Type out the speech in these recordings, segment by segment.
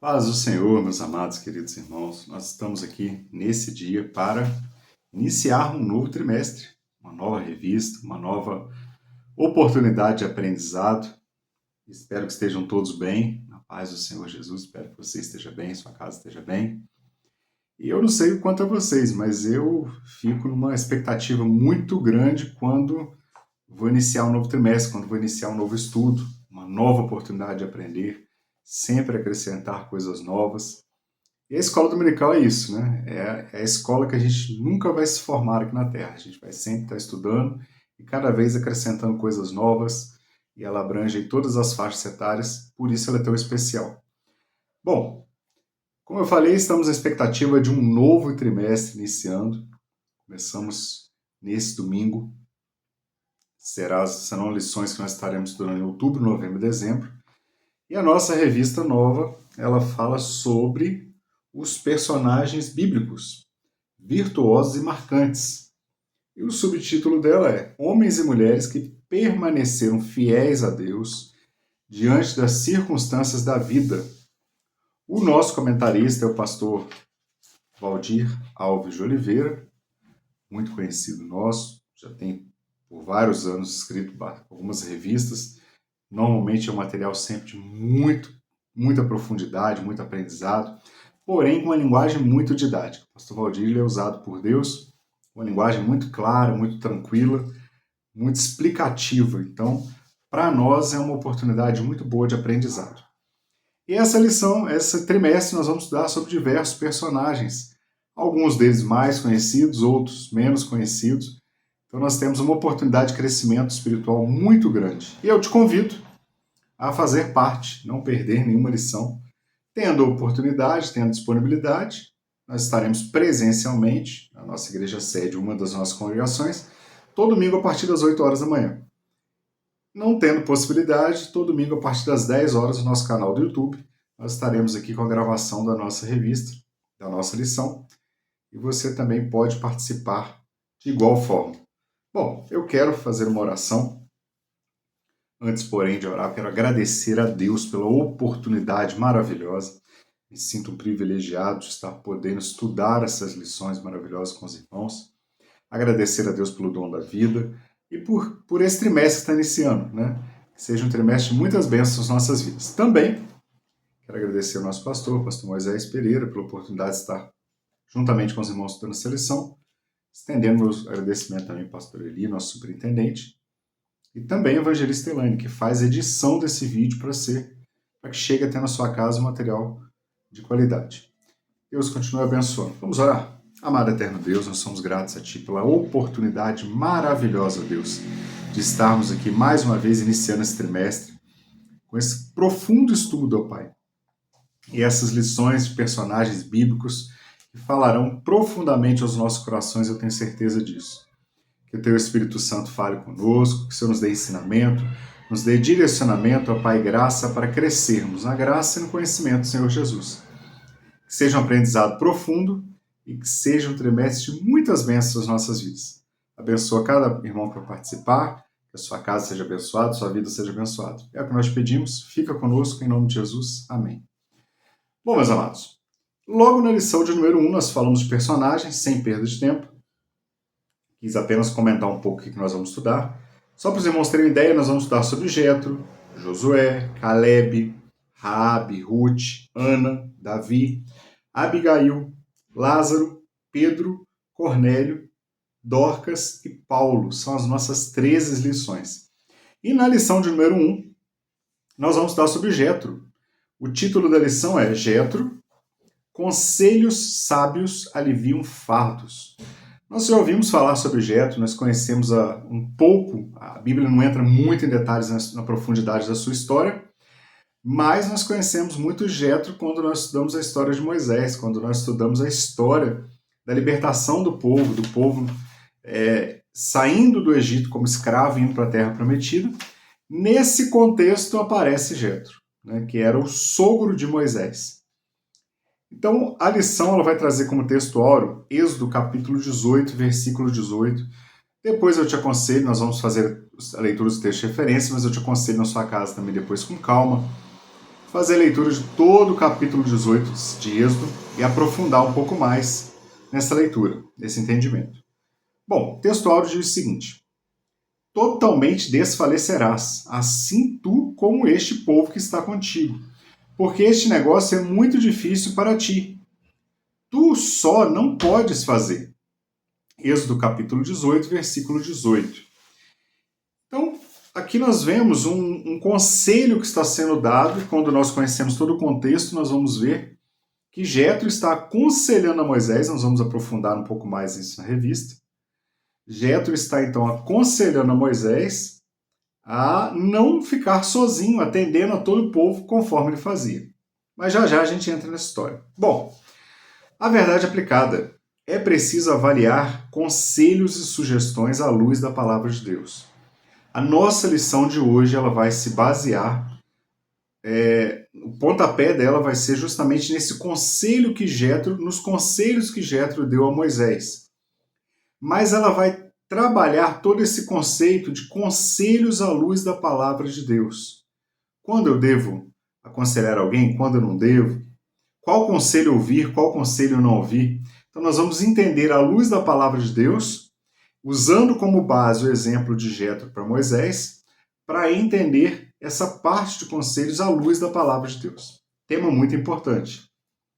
Paz do Senhor, meus amados, queridos irmãos. Nós estamos aqui nesse dia para iniciar um novo trimestre, uma nova revista, uma nova oportunidade de aprendizado. Espero que estejam todos bem, na paz do Senhor Jesus. Espero que você esteja bem, sua casa esteja bem. E eu não sei o quanto a vocês, mas eu fico numa expectativa muito grande quando vou iniciar um novo trimestre, quando vou iniciar um novo estudo, uma nova oportunidade de aprender, sempre acrescentar coisas novas. E a escola dominical é isso, né? É a escola que a gente nunca vai se formar aqui na Terra. A gente vai sempre estar estudando e cada vez acrescentando coisas novas, e ela abrange todas as faixas etárias, por isso ela é tão especial. Bom, como eu falei, estamos na expectativa de um novo trimestre iniciando. Começamos nesse domingo. Serão lições que nós estaremos estudando em outubro, novembro e dezembro. E a nossa revista nova, ela fala sobre os personagens bíblicos, virtuosos e marcantes. E o subtítulo dela é Homens e Mulheres que permaneceram fiéis a Deus diante das circunstâncias da vida. O nosso comentarista é o pastor Valdir Alves de Oliveira, muito conhecido nosso, já tem por vários anos escrito algumas revistas. Normalmente é um material sempre de muita profundidade, muito aprendizado, porém com uma linguagem muito didática. O pastor Valdir é usado por Deus, uma linguagem muito clara, muito tranquila, muito explicativa. Então, para nós é uma oportunidade muito boa de aprendizado. E essa lição, esse trimestre, nós vamos estudar sobre diversos personagens, alguns deles mais conhecidos, outros menos conhecidos. Então nós temos uma oportunidade de crescimento espiritual muito grande. E eu te convido a fazer parte, não perder nenhuma lição. Tendo oportunidade, tendo disponibilidade, nós estaremos presencialmente na nossa igreja sede, uma das nossas congregações, todo domingo a partir das 8 horas da manhã. Não tendo possibilidade, todo domingo a partir das 10 horas no nosso canal do YouTube, nós estaremos aqui com a gravação da nossa revista, da nossa lição, e você também pode participar de igual forma. Bom, eu quero fazer uma oração. Antes, porém, de orar, quero agradecer a Deus pela oportunidade maravilhosa. Me sinto um privilegiado de estar podendo estudar essas lições maravilhosas com os irmãos. Agradecer a Deus pelo dom da vida e por esse trimestre que está iniciando, né? Que seja um trimestre de muitas bênçãos nas nossas vidas. Também quero agradecer ao nosso pastor Moisés Pereira, pela oportunidade de estar juntamente com os irmãos estudando essa lição. Estendendo meu agradecimento também ao pastor Eli, nosso superintendente, e também ao evangelista Elaine, que faz a edição desse vídeo para que chegue até na sua casa um material de qualidade. Deus continue abençoando. Vamos orar? Amado eterno Deus, nós somos gratos a Ti pela oportunidade maravilhosa, Deus, de estarmos aqui mais uma vez iniciando esse trimestre com esse profundo estudo, ó Pai. E essas lições de personagens bíblicos que falarão profundamente aos nossos corações, eu tenho certeza disso. Que o Teu Espírito Santo fale conosco, que o Senhor nos dê ensinamento, nos dê direcionamento, ó Pai, graça para crescermos na graça e no conhecimento do Senhor Jesus. Que seja um aprendizado profundo e que seja um trimestre de muitas bênçãos nas nossas vidas. Abençoa cada irmão para participar, que a sua casa seja abençoada, sua vida seja abençoada. É o que nós pedimos, fica conosco em nome de Jesus. Amém. Bom, meus amados, logo na lição de número 1 nós falamos de personagens, sem perda de tempo. Quis apenas comentar um pouco o que nós vamos estudar. Só para os irmãos terem uma ideia, nós vamos estudar sobre Jetro, Josué, Caleb, Raabe, Ruth, Ana, Davi, Abigail, Lázaro, Pedro, Cornélio, Dorcas e Paulo. São as nossas 13 lições. E na lição de número 1, nós vamos estudar sobre Jetro. O título da lição é Jetro, Conselhos Sábios Aliviam Fardos. Nós já ouvimos falar sobre Jetro, nós conhecemos um pouco, a Bíblia não entra muito em detalhes na profundidade da sua história, mas nós conhecemos muito Jetro quando nós estudamos a história de Moisés, quando nós estudamos a história da libertação do povo saindo do Egito como escravo e indo para a Terra Prometida. Nesse contexto aparece Jetro, né, que era o sogro de Moisés. Então, a lição ela vai trazer como texto áureo Êxodo capítulo 18, versículo 18. Depois eu te aconselho, nós vamos fazer a leitura dos textos de referência, mas eu te aconselho na sua casa também depois com calma, fazer a leitura de todo o capítulo 18 de Êxodo e aprofundar um pouco mais nessa leitura, nesse entendimento. Bom, o texto áudio diz o seguinte: totalmente desfalecerás, assim tu como este povo que está contigo, porque este negócio é muito difícil para ti. Tu só não podes fazer. Êxodo capítulo 18, versículo 18. Então, aqui nós vemos um conselho que está sendo dado, e quando nós conhecemos todo o contexto, nós vamos ver que Jetro está aconselhando a Moisés, nós vamos aprofundar um pouco mais isso na revista. Jetro está então aconselhando a Moisés a não ficar sozinho, atendendo a todo o povo conforme ele fazia. Mas já já a gente entra nessa história. Bom, a verdade aplicada. É preciso avaliar conselhos e sugestões à luz da palavra de Deus. A nossa lição de hoje ela vai se basear, o pontapé dela vai ser justamente nesse conselho que Jetro, nos conselhos que Jetro deu a Moisés. Mas ela vai trabalhar todo esse conceito de conselhos à luz da palavra de Deus. Quando eu devo aconselhar alguém, quando eu não devo? Qual conselho ouvir, qual conselho não ouvir? Então nós vamos entender à luz da palavra de Deus, usando como base o exemplo de Jetro para Moisés, para entender essa parte de conselhos à luz da palavra de Deus. Tema muito importante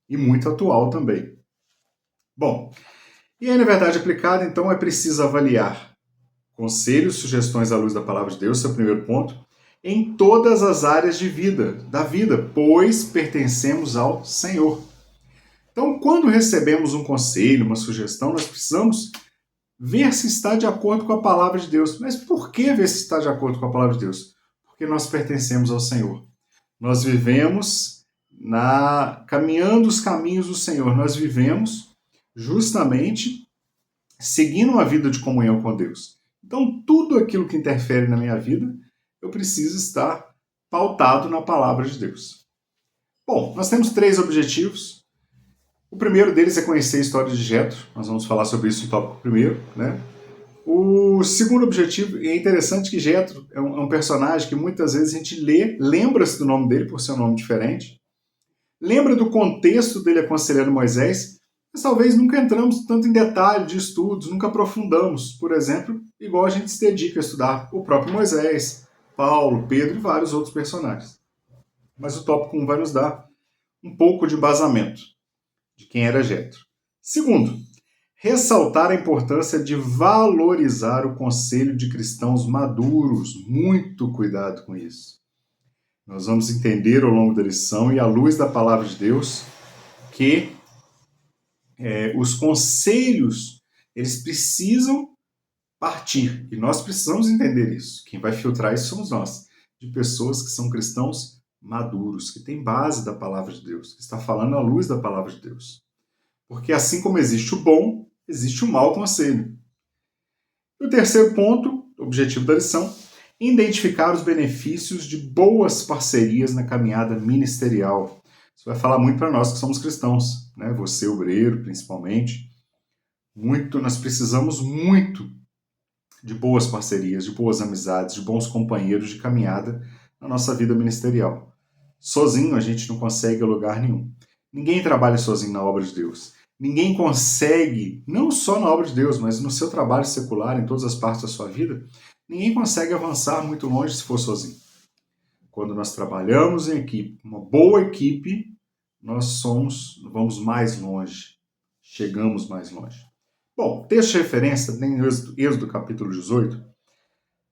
e muito atual também. Bom, e aí na verdade aplicada, então é preciso avaliar conselhos, sugestões à luz da palavra de Deus, esse é o primeiro ponto, em todas as áreas de vida, da vida, pois pertencemos ao Senhor. Então, quando recebemos um conselho, uma sugestão, nós precisamos ver se está de acordo com a palavra de Deus. Mas por que ver se está de acordo com a palavra de Deus? Porque nós pertencemos ao Senhor. Nós vivemos caminhando os caminhos do Senhor. Nós vivemos justamente seguindo uma vida de comunhão com Deus. Então, tudo aquilo que interfere na minha vida, eu preciso estar pautado na palavra de Deus. Bom, nós temos 3 objetivos. O primeiro deles é conhecer a história de Jetro. Nós vamos falar sobre isso no tópico primeiro, né? O segundo objetivo, e é interessante que Jetro é um personagem que muitas vezes a gente lembra-se do nome dele por ser um nome diferente, lembra do contexto dele aconselhando Moisés, mas talvez nunca entramos tanto em detalhe de estudos, nunca aprofundamos, por exemplo, igual a gente se dedica a estudar o próprio Moisés, Paulo, Pedro e vários outros personagens. Mas o tópico 1 vai nos dar um pouco de embasamento de quem era Jetro. Segundo, ressaltar a importância de valorizar o conselho de cristãos maduros. Muito cuidado com isso. Nós vamos entender ao longo da lição e à luz da palavra de Deus que os conselhos, eles precisam partir. E nós precisamos entender isso. Quem vai filtrar isso somos nós. De pessoas que são cristãos maduros, que têm base da palavra de Deus, que está falando à luz da palavra de Deus. Porque assim como existe o bom, existe o mau conselho. E o terceiro ponto, objetivo da lição, identificar os benefícios de boas parcerias na caminhada ministerial. Isso vai falar muito para nós que somos cristãos, né? Você, obreiro, principalmente. Nós precisamos muito de boas parcerias, de boas amizades, de bons companheiros de caminhada na nossa vida ministerial. Sozinho a gente não consegue a lugar nenhum. Ninguém trabalha sozinho na obra de Deus. Ninguém consegue, não só na obra de Deus, mas no seu trabalho secular, em todas as partes da sua vida, ninguém consegue avançar muito longe se for sozinho. Quando nós trabalhamos em equipe, uma boa equipe, nós vamos mais longe, chegamos mais longe. Bom, texto de referência tem Êxodo capítulo 18.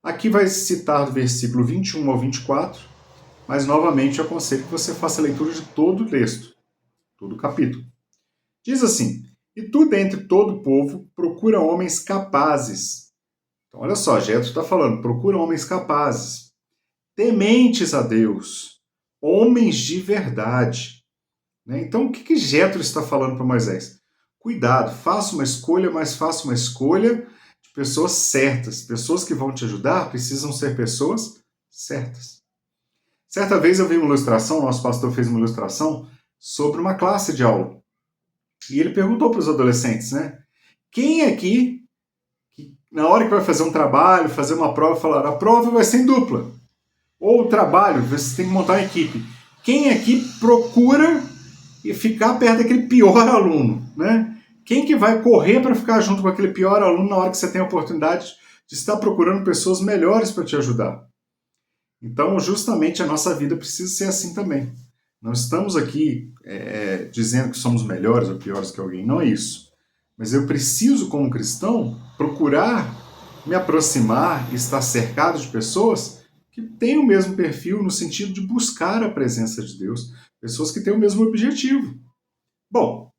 Aqui vai citar do versículo 21 ao 24, mas novamente eu aconselho que você faça a leitura de todo o texto, todo o capítulo. Diz assim: e tu dentre todo o povo procura homens capazes. Então olha só, Jetro está falando, procura homens capazes, tementes a Deus, homens de verdade. Então o que Jetro está falando para Moisés? Cuidado, faça uma escolha, mas faça uma escolha de pessoas certas. Pessoas que vão te ajudar precisam ser pessoas certas. Certa vez eu vi uma ilustração, nosso pastor fez uma ilustração sobre uma classe de aula. E ele perguntou para os adolescentes, né? Quem aqui, que na hora que vai fazer um trabalho, fazer uma prova, falar, a prova vai ser em dupla. Ou o trabalho, você tem que montar uma equipe. Quem aqui procura ficar perto daquele pior aluno, né? Quem que vai correr para ficar junto com aquele pior aluno na hora que você tem a oportunidade de estar procurando pessoas melhores para te ajudar? Então, justamente a nossa vida precisa ser assim também. Não estamos aqui dizendo que somos melhores ou piores que alguém, não é isso. Mas eu preciso, como cristão, procurar me aproximar e estar cercado de pessoas que têm o mesmo perfil no sentido de buscar a presença de Deus, pessoas que têm o mesmo objetivo. Bom,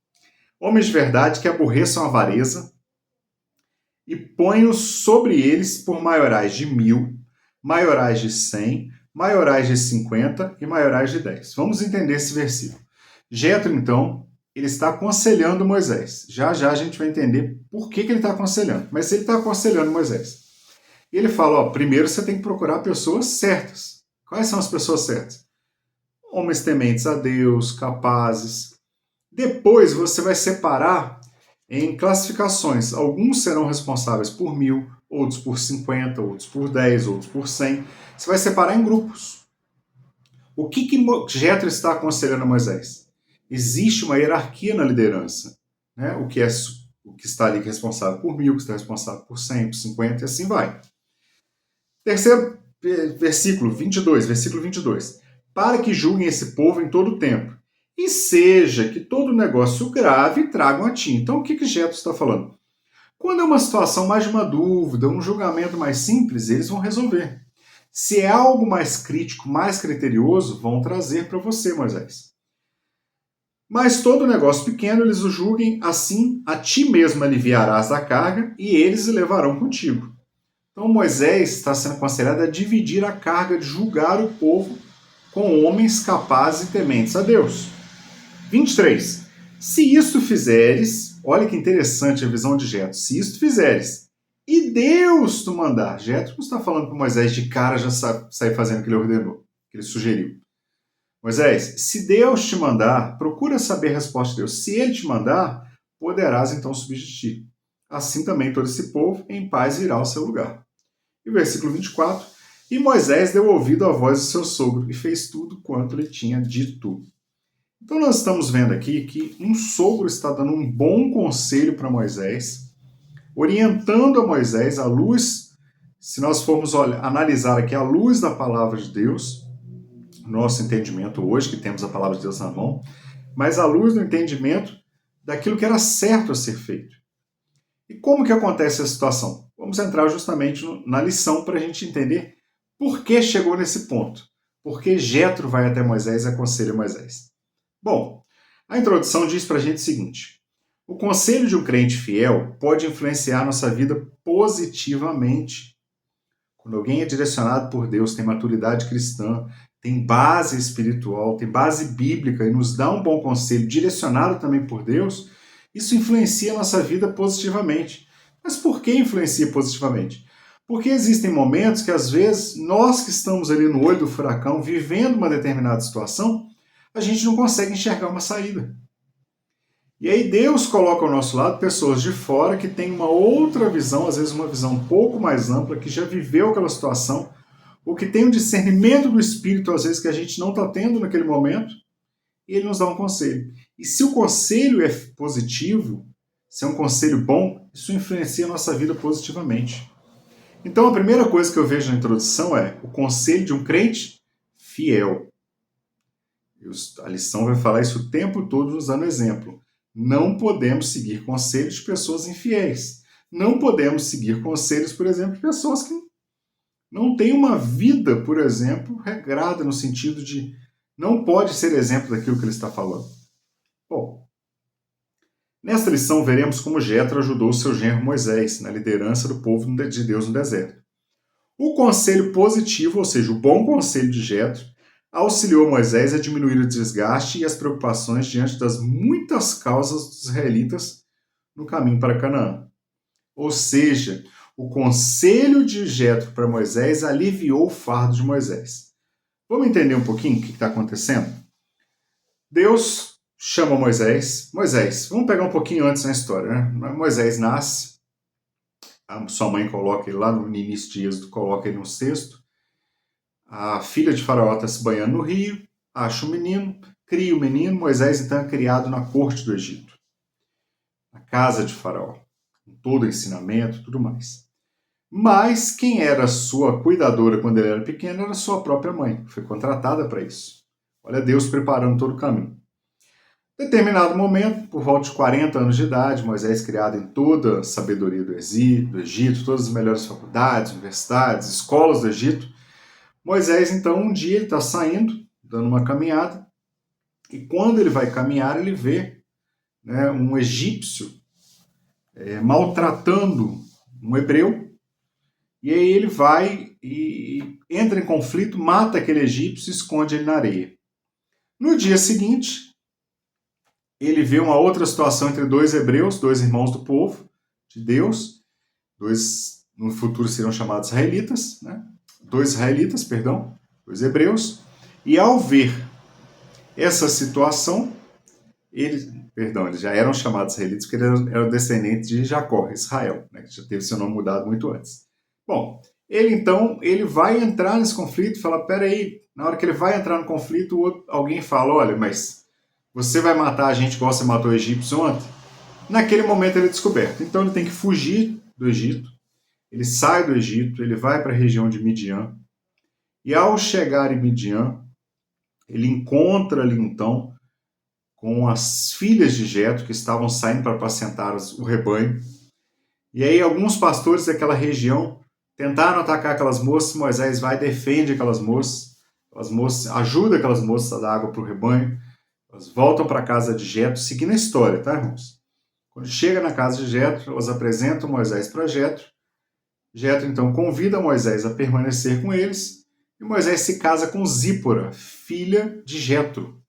homens de verdade que aborreçam a avareza e ponham sobre eles por maiorais de 1000, maiorais de 100, maiorais de 50 e maiorais de 10. Vamos entender esse versículo. Jetro, então, ele está aconselhando Moisés. Já já a gente vai entender por que ele está aconselhando. Mas ele está aconselhando Moisés. Ele fala, ó, primeiro você tem que procurar pessoas certas. Quais são as pessoas certas? Homens tementes a Deus, capazes. Depois você vai separar em classificações. Alguns serão responsáveis por 1000, outros por 50, outros por 10, outros por 100. Você vai separar em grupos. O que Jetro está aconselhando a Moisés? Existe uma hierarquia na liderança. Né? O que está ali responsável por 1000, o que está responsável por 100, por 50 e assim vai. Terceiro versículo 22. Para que julguem esse povo em todo o tempo. E seja que todo negócio grave tragam a ti. Então, o que Jetro está falando? Quando é uma situação mais de uma dúvida, um julgamento mais simples, eles vão resolver. Se é algo mais crítico, mais criterioso, vão trazer para você, Moisés. Mas todo negócio pequeno eles o julguem, assim a ti mesmo aliviarás a carga e eles o levarão contigo. Então Moisés está sendo aconselhado a dividir a carga de julgar o povo com homens capazes e tementes a Deus. 23. Se isto fizeres, olha que interessante a visão de Jetro, se isto fizeres, e Deus te mandar, Jetro não está falando para Moisés de cara já sair fazendo o que ele ordenou, que ele sugeriu. Moisés, se Deus te mandar, procura saber a resposta de Deus. Se ele te mandar, poderás então subsistir. Assim também todo esse povo em paz irá ao seu lugar. E o versículo 24, e Moisés deu ouvido à voz do seu sogro e fez tudo quanto lhe tinha dito. Então nós estamos vendo aqui que um sogro está dando um bom conselho para Moisés, orientando a Moisés à luz, se nós formos analisar aqui à luz da palavra de Deus, nosso entendimento hoje, que temos a palavra de Deus na mão, mas à luz do entendimento daquilo que era certo a ser feito. E como que acontece a situação? Vamos entrar justamente na lição para a gente entender por que chegou nesse ponto. Por que Jetro vai até Moisés e aconselha Moisés. Bom, a introdução diz para a gente o seguinte: o conselho de um crente fiel pode influenciar nossa vida positivamente. Quando alguém é direcionado por Deus, tem maturidade cristã, tem base espiritual, tem base bíblica e nos dá um bom conselho, direcionado também por Deus, isso influencia a nossa vida positivamente. Mas por que influencia positivamente? Porque existem momentos que, às vezes, nós que estamos ali no olho do furacão, vivendo uma determinada situação, a gente não consegue enxergar uma saída. E aí Deus coloca ao nosso lado pessoas de fora que têm uma outra visão, às vezes uma visão um pouco mais ampla, que já viveu aquela situação, ou que tem um discernimento do Espírito, às vezes, que a gente não está tendo naquele momento, e ele nos dá um conselho. E se o conselho é positivo, se é um conselho bom, isso influencia a nossa vida positivamente. Então a primeira coisa que eu vejo na introdução é o conselho de um crente fiel. A lição vai falar isso o tempo todo nos dando exemplo. Não podemos seguir conselhos de pessoas infiéis. Não podemos seguir conselhos, por exemplo, de pessoas que não têm uma vida, por exemplo, regrada no sentido de não pode ser exemplo daquilo que ele está falando. Bom, nesta lição veremos como Jetro ajudou seu genro Moisés na liderança do povo de Deus no deserto. O conselho positivo, ou seja, o bom conselho de Jetro, auxiliou Moisés a diminuir o desgaste e as preocupações diante das muitas causas dos israelitas no caminho para Canaã. Ou seja, o conselho de Jetro para Moisés aliviou o fardo de Moisés. Vamos entender um pouquinho o que está acontecendo? Deus chama Moisés. Moisés, vamos pegar um pouquinho antes na história, né? Moisés nasce, a sua mãe coloca ele lá no início de Êxodo, coloca ele no cesto. A filha de Faraó está se banhando no rio, acha o menino, cria o menino. Moisés então é criado na corte do Egito, na casa de Faraó, com todo o ensinamento e tudo mais. Mas quem era sua cuidadora quando ele era pequeno era sua própria mãe, que foi contratada para isso. Olha Deus preparando todo o caminho. Em determinado momento, por volta de 40 anos de idade, Moisés, criado em toda a sabedoria do Egito, todas as melhores faculdades, universidades, escolas do Egito, Moisés, então, um dia ele está saindo, dando uma caminhada, e quando ele vai caminhar, ele vê, né, um egípcio maltratando um hebreu, e aí ele vai e entra em conflito, mata aquele egípcio e esconde ele na areia. No dia seguinte, ele vê uma outra situação entre dois hebreus, dois irmãos do povo de Deus, no futuro serão chamados israelitas, né? Dois hebreus, e ao ver essa situação, eles já eram chamados israelitas porque eles eram descendentes de Jacó, Israel, né? Que já teve seu nome mudado muito antes. Bom, ele vai entrar nesse conflito e fala, peraí, na hora que ele vai entrar no conflito, alguém fala, olha, mas você vai matar a gente igual você matou o egípcio ontem? Naquele momento ele é descoberto. Então ele tem que fugir do Egito. Ele sai do Egito, ele vai para a região de Midian. E ao chegar em Midian, ele encontra ali então com as filhas de Jetro que estavam saindo para apacentar o rebanho. E aí alguns pastores daquela região tentaram atacar aquelas moças. Moisés vai e defende aquelas moças. Ajuda aquelas moças a dar água para o rebanho. Elas voltam para a casa de Jetro, seguindo a história, tá, irmãos? Quando chega na casa de Jetro, elas apresentam Moisés para Jetro. Jetro, então, convida Moisés a permanecer com eles. E Moisés se casa com Zípora, filha de Jetro.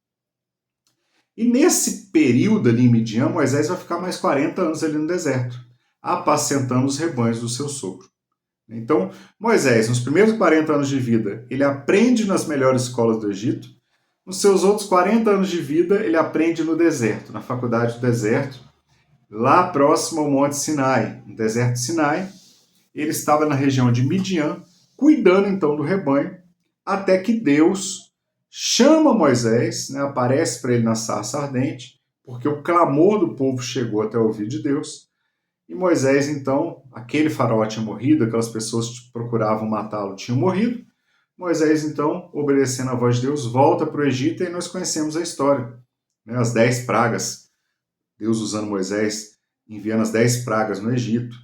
E nesse período ali em Midian, Moisés vai ficar mais 40 anos ali no deserto, apacentando os rebanhos do seu sogro. Então, Moisés, nos primeiros 40 anos de vida, ele aprende nas melhores escolas do Egito. Nos seus outros 40 anos de vida, ele aprende no deserto, na faculdade do deserto, lá próximo ao Monte Sinai, no deserto de Sinai. Ele estava na região de Midian, cuidando então do rebanho, até que Deus chama Moisés, né, aparece para ele na sarça ardente, porque o clamor do povo chegou até o ouvido de Deus. E Moisés, então, aquele faraó tinha morrido, aquelas pessoas que procuravam matá-lo tinham morrido. Moisés, então, obedecendo a voz de Deus, volta para o Egito e nós conhecemos a história. Né? As 10 pragas, Deus usando Moisés, enviando as 10 pragas no Egito.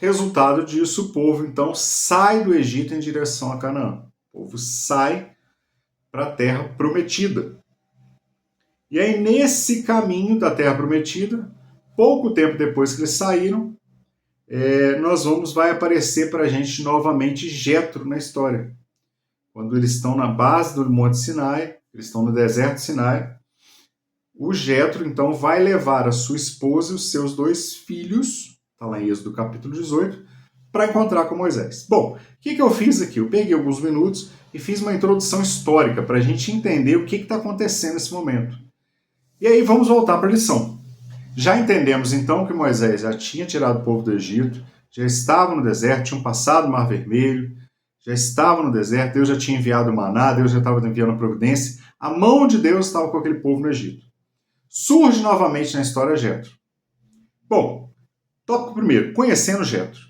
Resultado disso, o povo, então, sai do Egito em direção a Canaã. O povo sai para a Terra Prometida. E aí, nesse caminho da Terra Prometida, pouco tempo depois que eles saíram, vai aparecer para a gente novamente Jetro na história. Quando eles estão na base do Monte Sinai, eles estão no deserto de Sinai, o Jetro, então, vai levar a sua esposa e os seus 2 filhos, está lá em Êxodo capítulo 18, para encontrar com Moisés. Bom, o que eu fiz aqui? Eu peguei alguns minutos e fiz uma introdução histórica para a gente entender o que está acontecendo nesse momento. E aí vamos voltar para a lição. Já entendemos então que Moisés já tinha tirado o povo do Egito, já estava no deserto, tinham passado o Mar Vermelho, já estava no deserto, Deus já tinha enviado o maná, Deus já estava enviando a providência, a mão de Deus estava com aquele povo no Egito. Surge novamente na história Jetro. Bom, tópico primeiro, conhecendo Jetro.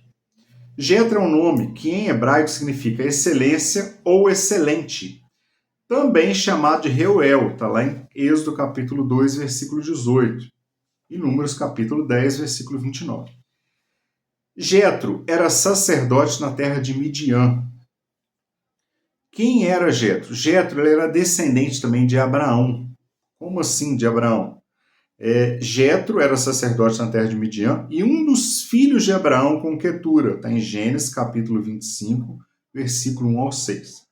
Jetro é um nome que em hebraico significa excelência ou excelente, também chamado de Reuel, está lá em Êxodo capítulo 2, versículo 18, e Números capítulo 10, versículo 29. Jetro era sacerdote na terra de Midian. Quem era Jetro? Jetro era descendente também de Abraão. Como assim de Abraão? Jetro era sacerdote na terra de Midian e um dos filhos de Abraão com Quetura. Está em Gênesis capítulo 25, versículo 1 ao 6.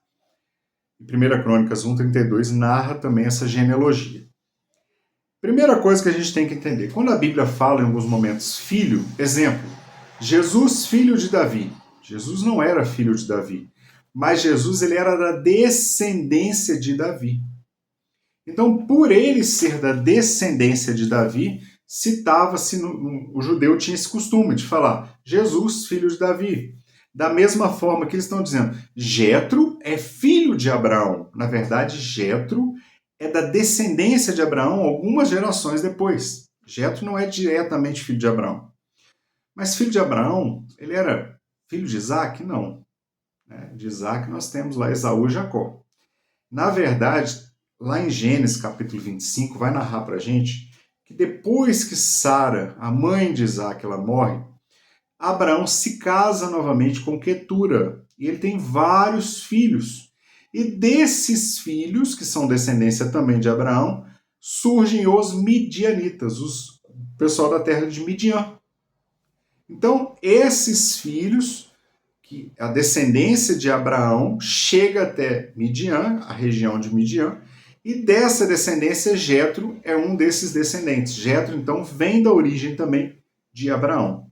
E 1 Crônicas 1:32 narra também essa genealogia. Primeira coisa que a gente tem que entender, quando a Bíblia fala em alguns momentos filho, exemplo, Jesus filho de Davi. Jesus não era filho de Davi, mas Jesus ele era da descendência de Davi. Então, por ele ser da descendência de Davi, citava-se, o judeu tinha esse costume de falar Jesus filho de Davi. Da mesma forma que eles estão dizendo, Jetro é filho de Abraão. Na verdade, Jetro é da descendência de Abraão algumas gerações depois. Jetro não é diretamente filho de Abraão. Mas filho de Abraão, ele era filho de Isaac? Não. De Isaac nós temos lá Esaú e Jacó. Na verdade, lá em Gênesis capítulo 25, vai narrar para a gente que depois que Sara, a mãe de Isaac, ela morre, Abraão se casa novamente com Quetura e ele tem vários filhos. E desses filhos, que são descendência também de Abraão, surgem os midianitas, o pessoal da terra de Midian. Então, esses filhos, que a descendência de Abraão chega até Midian, a região de Midian, e dessa descendência, Jetro é um desses descendentes. Jetro, então, vem da origem também de Abraão.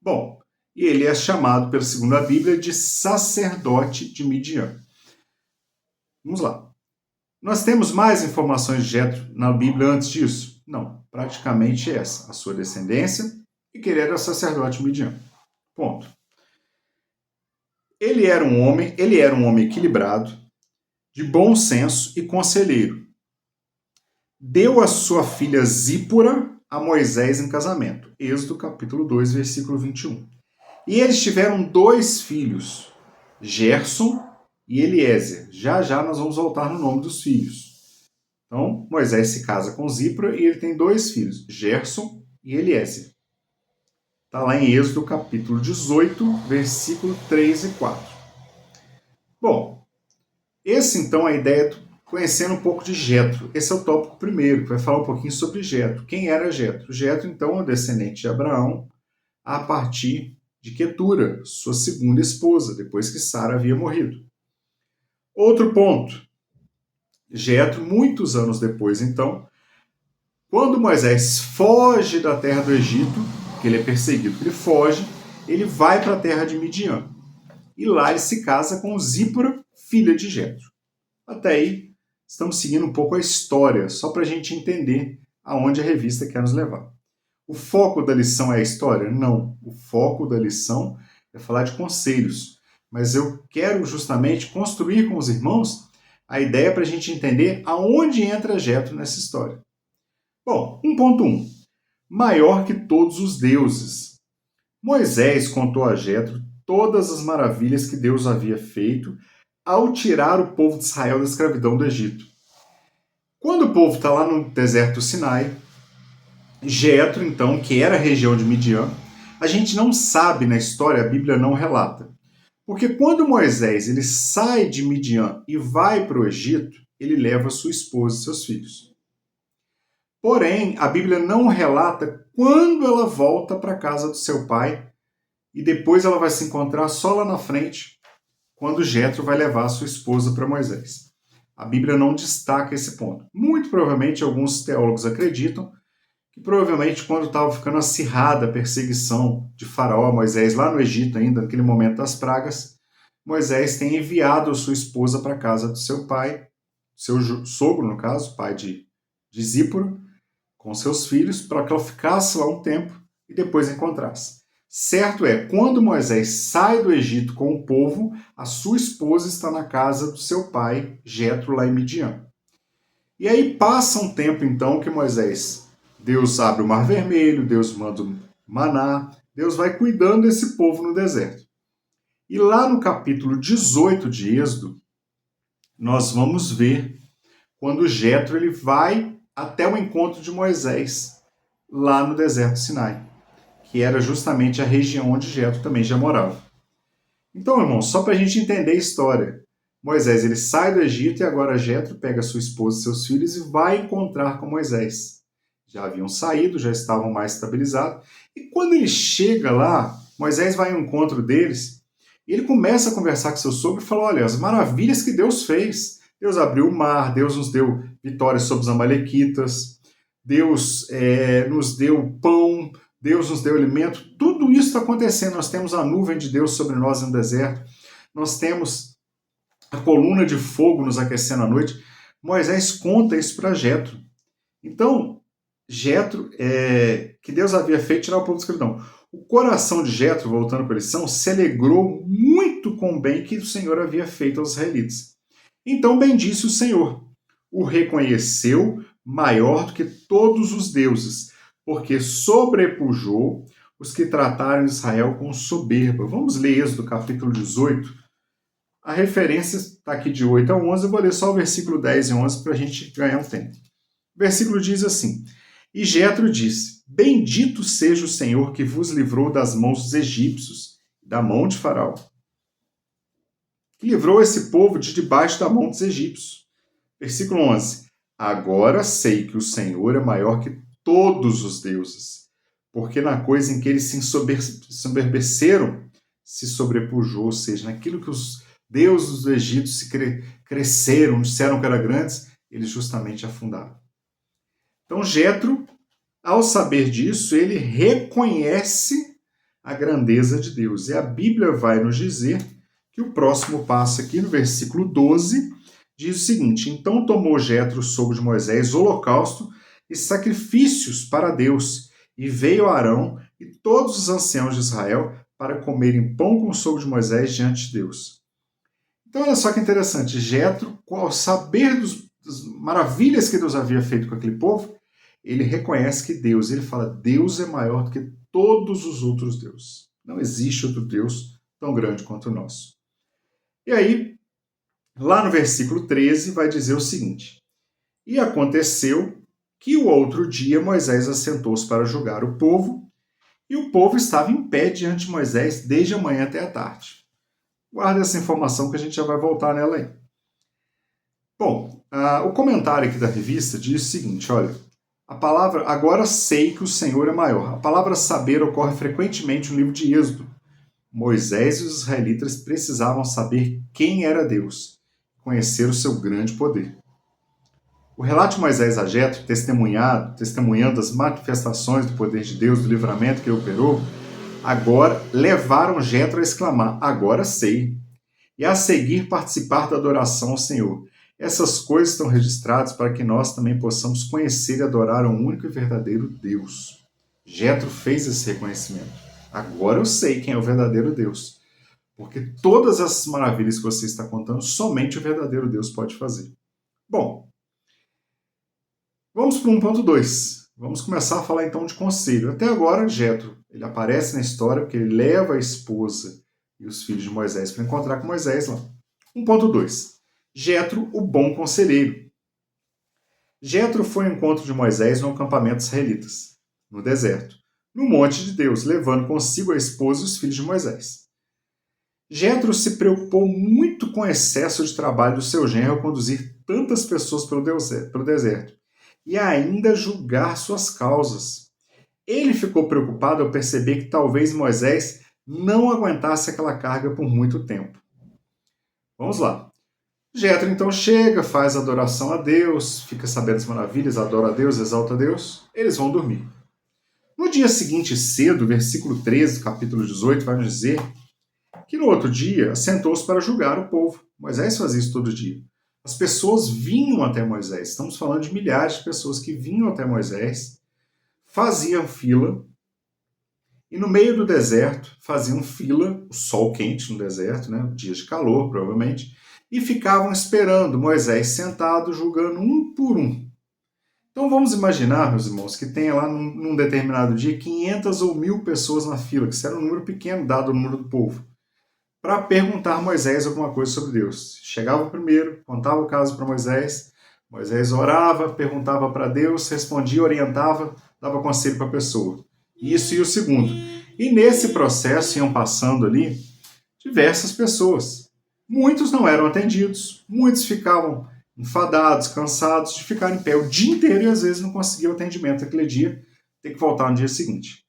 Bom, e ele é chamado, segundo a Bíblia, de sacerdote de Midian. Vamos lá. Nós temos mais informações de Jetro na Bíblia antes disso? Não, praticamente essa, a sua descendência e que ele era sacerdote de Midian. Ponto. Ele era um homem equilibrado, de bom senso e conselheiro. Deu a sua filha Zípora a Moisés em casamento. Êxodo capítulo 2, versículo 21. E eles tiveram 2 filhos, Gerson e Eliezer. Já nós vamos voltar no nome dos filhos. Então, Moisés se casa com Zípora e ele tem 2 filhos, Gerson e Eliezer. Está lá em Êxodo capítulo 18, versículo 3 e 4. Bom, esse então é a ideia do conhecendo um pouco de Jetro. Esse é o tópico primeiro, que vai falar um pouquinho sobre Jetro. Quem era Jetro? Jetro, então, é o descendente de Abraão a partir de Quetura, sua segunda esposa, depois que Sara havia morrido. Outro ponto. Jetro, muitos anos depois, então, quando Moisés foge da terra do Egito, que ele é perseguido, ele foge, ele vai para a terra de Midian. E lá ele se casa com Zípora, filha de Jetro. Até aí, estamos seguindo um pouco a história, só para a gente entender aonde a revista quer nos levar. O foco da lição é a história? Não. O foco da lição é falar de conselhos. Mas eu quero justamente construir com os irmãos a ideia para a gente entender aonde entra Jetro nessa história. Bom, 1.1. Maior que todos os deuses. Moisés contou a Jetro todas as maravilhas que Deus havia feito ao tirar o povo de Israel da escravidão do Egito. Quando o povo está lá no deserto do Sinai, Jetro, então, que era a região de Midian, a gente não sabe na história, a Bíblia não relata. Porque quando Moisés ele sai de Midian e vai para o Egito, ele leva sua esposa e seus filhos. Porém, a Bíblia não relata quando ela volta para a casa do seu pai e depois ela vai se encontrar só lá na frente, quando Jetro vai levar sua esposa para Moisés. A Bíblia não destaca esse ponto. Muito provavelmente, alguns teólogos acreditam que provavelmente quando estava ficando acirrada a perseguição de Faraó a Moisés lá no Egito ainda, naquele momento das pragas, Moisés tem enviado sua esposa para a casa do seu pai, seu sogro no caso, pai de Zípora, com seus filhos, para que ela ficasse lá um tempo e depois encontrasse. Certo é, quando Moisés sai do Egito com o povo, a sua esposa está na casa do seu pai, Jetro, lá em Midian. E aí passa um tempo então que Deus abre o Mar Vermelho, Deus manda o maná, Deus vai cuidando desse povo no deserto. E lá no capítulo 18 de Êxodo, nós vamos ver quando Jetro ele vai até o encontro de Moisés, lá no deserto do Sinai, que era justamente a região onde Jetro também já morava. Então, irmãos, só para a gente entender a história, Moisés ele sai do Egito e agora Jetro pega sua esposa e seus filhos e vai encontrar com Moisés. Já haviam saído, já estavam mais estabilizados. E quando ele chega lá, Moisés vai ao encontro deles e ele começa a conversar com seu sogro e fala, olha, as maravilhas que Deus fez. Deus abriu o mar, Deus nos deu vitória sobre os amalequitas, Deus nos deu pão, Deus nos deu alimento. Tudo isso está acontecendo. Nós temos a nuvem de Deus sobre nós no deserto. Nós temos a coluna de fogo nos aquecendo à noite. Moisés conta isso para Jetro. Então, Jetro, que Deus havia feito tirar o povo da escravidão. O coração de Jetro, voltando para a lição, se alegrou muito com o bem que o Senhor havia feito aos israelitas. Então bendisse o Senhor, o reconheceu maior do que todos os deuses, porque sobrepujou os que trataram Israel com soberba. Vamos ler Êxodo capítulo 18. A referência está aqui de 8 a 11, eu vou ler só o versículo 10 e 11 para a gente ganhar um tempo. O versículo diz assim: E Jetro disse: Bendito seja o Senhor que vos livrou das mãos dos egípcios, da mão de Faraó, que livrou esse povo de debaixo da mão dos egípcios. Versículo 11: Agora sei que o Senhor é maior que todos os deuses, porque na coisa em que eles se ensoberbeceram, se sobrepujou, ou seja, naquilo que os deuses do Egito se cresceram, disseram que eram grandes, eles justamente afundaram. Então Jetro, ao saber disso, ele reconhece a grandeza de Deus. E a Bíblia vai nos dizer que o próximo passo aqui, no versículo 12, diz o seguinte: Então tomou Jetro, sogro de Moisés, holocausto e sacrifícios para Deus, e veio Arão e todos os anciãos de Israel para comerem pão com o sogro de Moisés diante de Deus. Então olha só que interessante, Jetro, ao saber das maravilhas que Deus havia feito com aquele povo, ele reconhece que Deus, ele fala, Deus é maior do que todos os outros deuses. Não existe outro Deus tão grande quanto o nosso. E aí, lá no versículo 13, vai dizer o seguinte: E aconteceu que o outro dia Moisés assentou-se para julgar o povo, e o povo estava em pé diante de Moisés desde a manhã até a tarde. Guarda essa informação que a gente já vai voltar nela aí. Bom, o comentário aqui da revista diz o seguinte, olha, a palavra, agora sei que o Senhor é maior. A palavra saber ocorre frequentemente no livro de Êxodo. Moisés e os israelitas precisavam saber quem era Deus, conhecer o seu grande poder. O relato de Moisés a Jetro, testemunhando as manifestações do poder de Deus, do livramento que ele operou, agora levaram Jetro a exclamar, agora sei, e a seguir participar da adoração ao Senhor. Essas coisas estão registradas para que nós também possamos conhecer e adorar o único e verdadeiro Deus. Jetro fez esse reconhecimento. Agora eu sei quem é o verdadeiro Deus. Porque todas essas maravilhas que você está contando, somente o verdadeiro Deus pode fazer. Bom, vamos para o 1.2. Vamos começar a falar então de conselho. Até agora, Jetro, ele aparece na história porque ele leva a esposa e os filhos de Moisés para encontrar com Moisés lá. 1.2. Jetro, o bom conselheiro. Jetro foi ao encontro de Moisés no acampamento israelitas, no deserto, no monte de Deus, levando consigo a esposa e os filhos de Moisés. Jetro se preocupou muito com o excesso de trabalho do seu genro ao conduzir tantas pessoas pelo deserto e ainda julgar suas causas. Ele ficou preocupado ao perceber que talvez Moisés não aguentasse aquela carga por muito tempo. Vamos lá. Jetro então chega, faz adoração a Deus, fica sabendo das maravilhas, adora a Deus, exalta a Deus, eles vão dormir. No dia seguinte cedo, versículo 13 do capítulo 18, vai nos dizer que no outro dia assentou-se para julgar o povo. Moisés fazia isso todo dia. As pessoas vinham até Moisés, estamos falando de milhares de pessoas que vinham até Moisés, faziam fila, e no meio do deserto faziam fila, o sol quente no deserto, né, dias de calor provavelmente, e ficavam esperando Moisés sentado, julgando um por um. Então vamos imaginar, meus irmãos, que tenha lá num determinado dia 500 ou 1000 pessoas na fila, que isso era um número pequeno dado o número do povo, para perguntar a Moisés alguma coisa sobre Deus. Chegava o primeiro, contava o caso para Moisés, Moisés orava, perguntava para Deus, respondia, orientava, dava conselho para a pessoa. Isso e o segundo. E nesse processo iam passando ali diversas pessoas. Muitos não eram atendidos, muitos ficavam enfadados, cansados de ficar em pé o dia inteiro e às vezes não conseguiam atendimento aquele dia, tem que voltar no dia seguinte.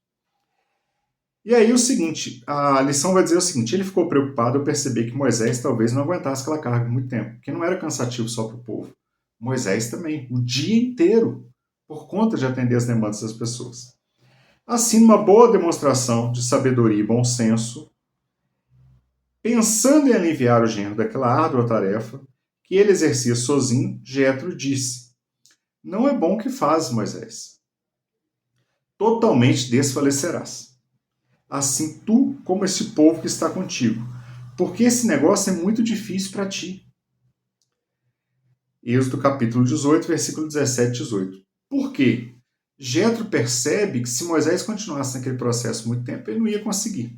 E aí o seguinte, a lição vai dizer o seguinte, ele ficou preocupado ao perceber que Moisés talvez não aguentasse aquela carga por muito tempo, que não era cansativo só para o povo. Moisés também, o dia inteiro, por conta de atender as demandas das pessoas. Assim, uma boa demonstração de sabedoria e bom senso, pensando em aliviar o genro daquela árdua tarefa que ele exercia sozinho, Jetro disse, não é bom o que fazes, Moisés. Totalmente desfalecerás. assim tu como esse povo que está contigo, porque esse negócio é muito difícil para ti. Êxodo capítulo 18, versículo 17 e 18. Por quê? Jetro percebe que se Moisés continuasse naquele processo muito tempo, ele não ia conseguir,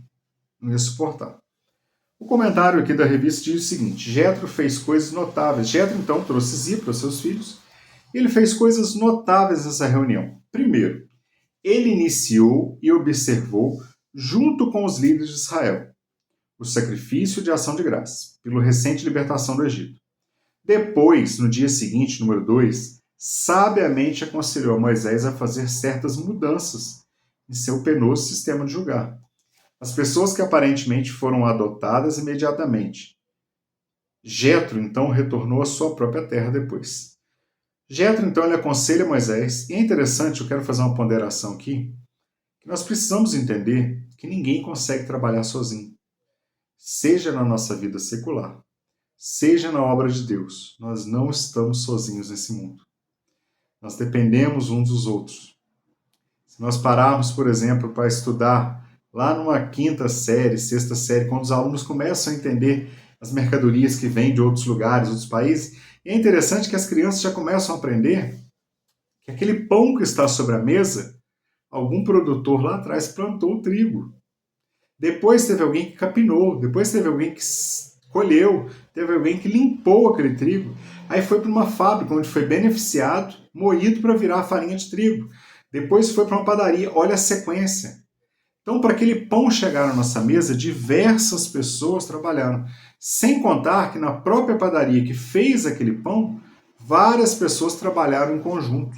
não ia suportar. O comentário aqui da revista diz o seguinte: Jetro fez coisas notáveis. Jetro então trouxe Zípora, seus filhos, e ele fez coisas notáveis nessa reunião. Primeiro, ele iniciou e observou, junto com os líderes de Israel, o sacrifício de ação de graças, pela recente libertação do Egito. Depois, no dia seguinte, número 2, sabiamente aconselhou Moisés a fazer certas mudanças em seu penoso sistema de julgar. As pessoas que aparentemente foram adotadas imediatamente. Jetro, então, retornou à sua própria terra depois. Jetro, então, ele aconselha Moisés, e é interessante, eu quero fazer uma ponderação aqui, que nós precisamos entender que ninguém consegue trabalhar sozinho. Seja na nossa vida secular, seja na obra de Deus, nós não estamos sozinhos nesse mundo. Nós dependemos uns dos outros. Se nós pararmos, por exemplo, para estudar lá numa quinta série, sexta série, quando os alunos começam a entender as mercadorias que vêm de outros lugares, outros países, é interessante que as crianças já começam a aprender que aquele pão que está sobre a mesa, algum produtor lá atrás plantou o trigo. Depois teve alguém que capinou, depois teve alguém que colheu, teve alguém que limpou aquele trigo. Aí foi para uma fábrica onde foi beneficiado, moído para virar farinha de trigo. Depois foi para uma padaria. Olha a sequência. Então, para aquele pão chegar na nossa mesa, diversas pessoas trabalharam. Sem contar que na própria padaria que fez aquele pão, várias pessoas trabalharam em conjunto.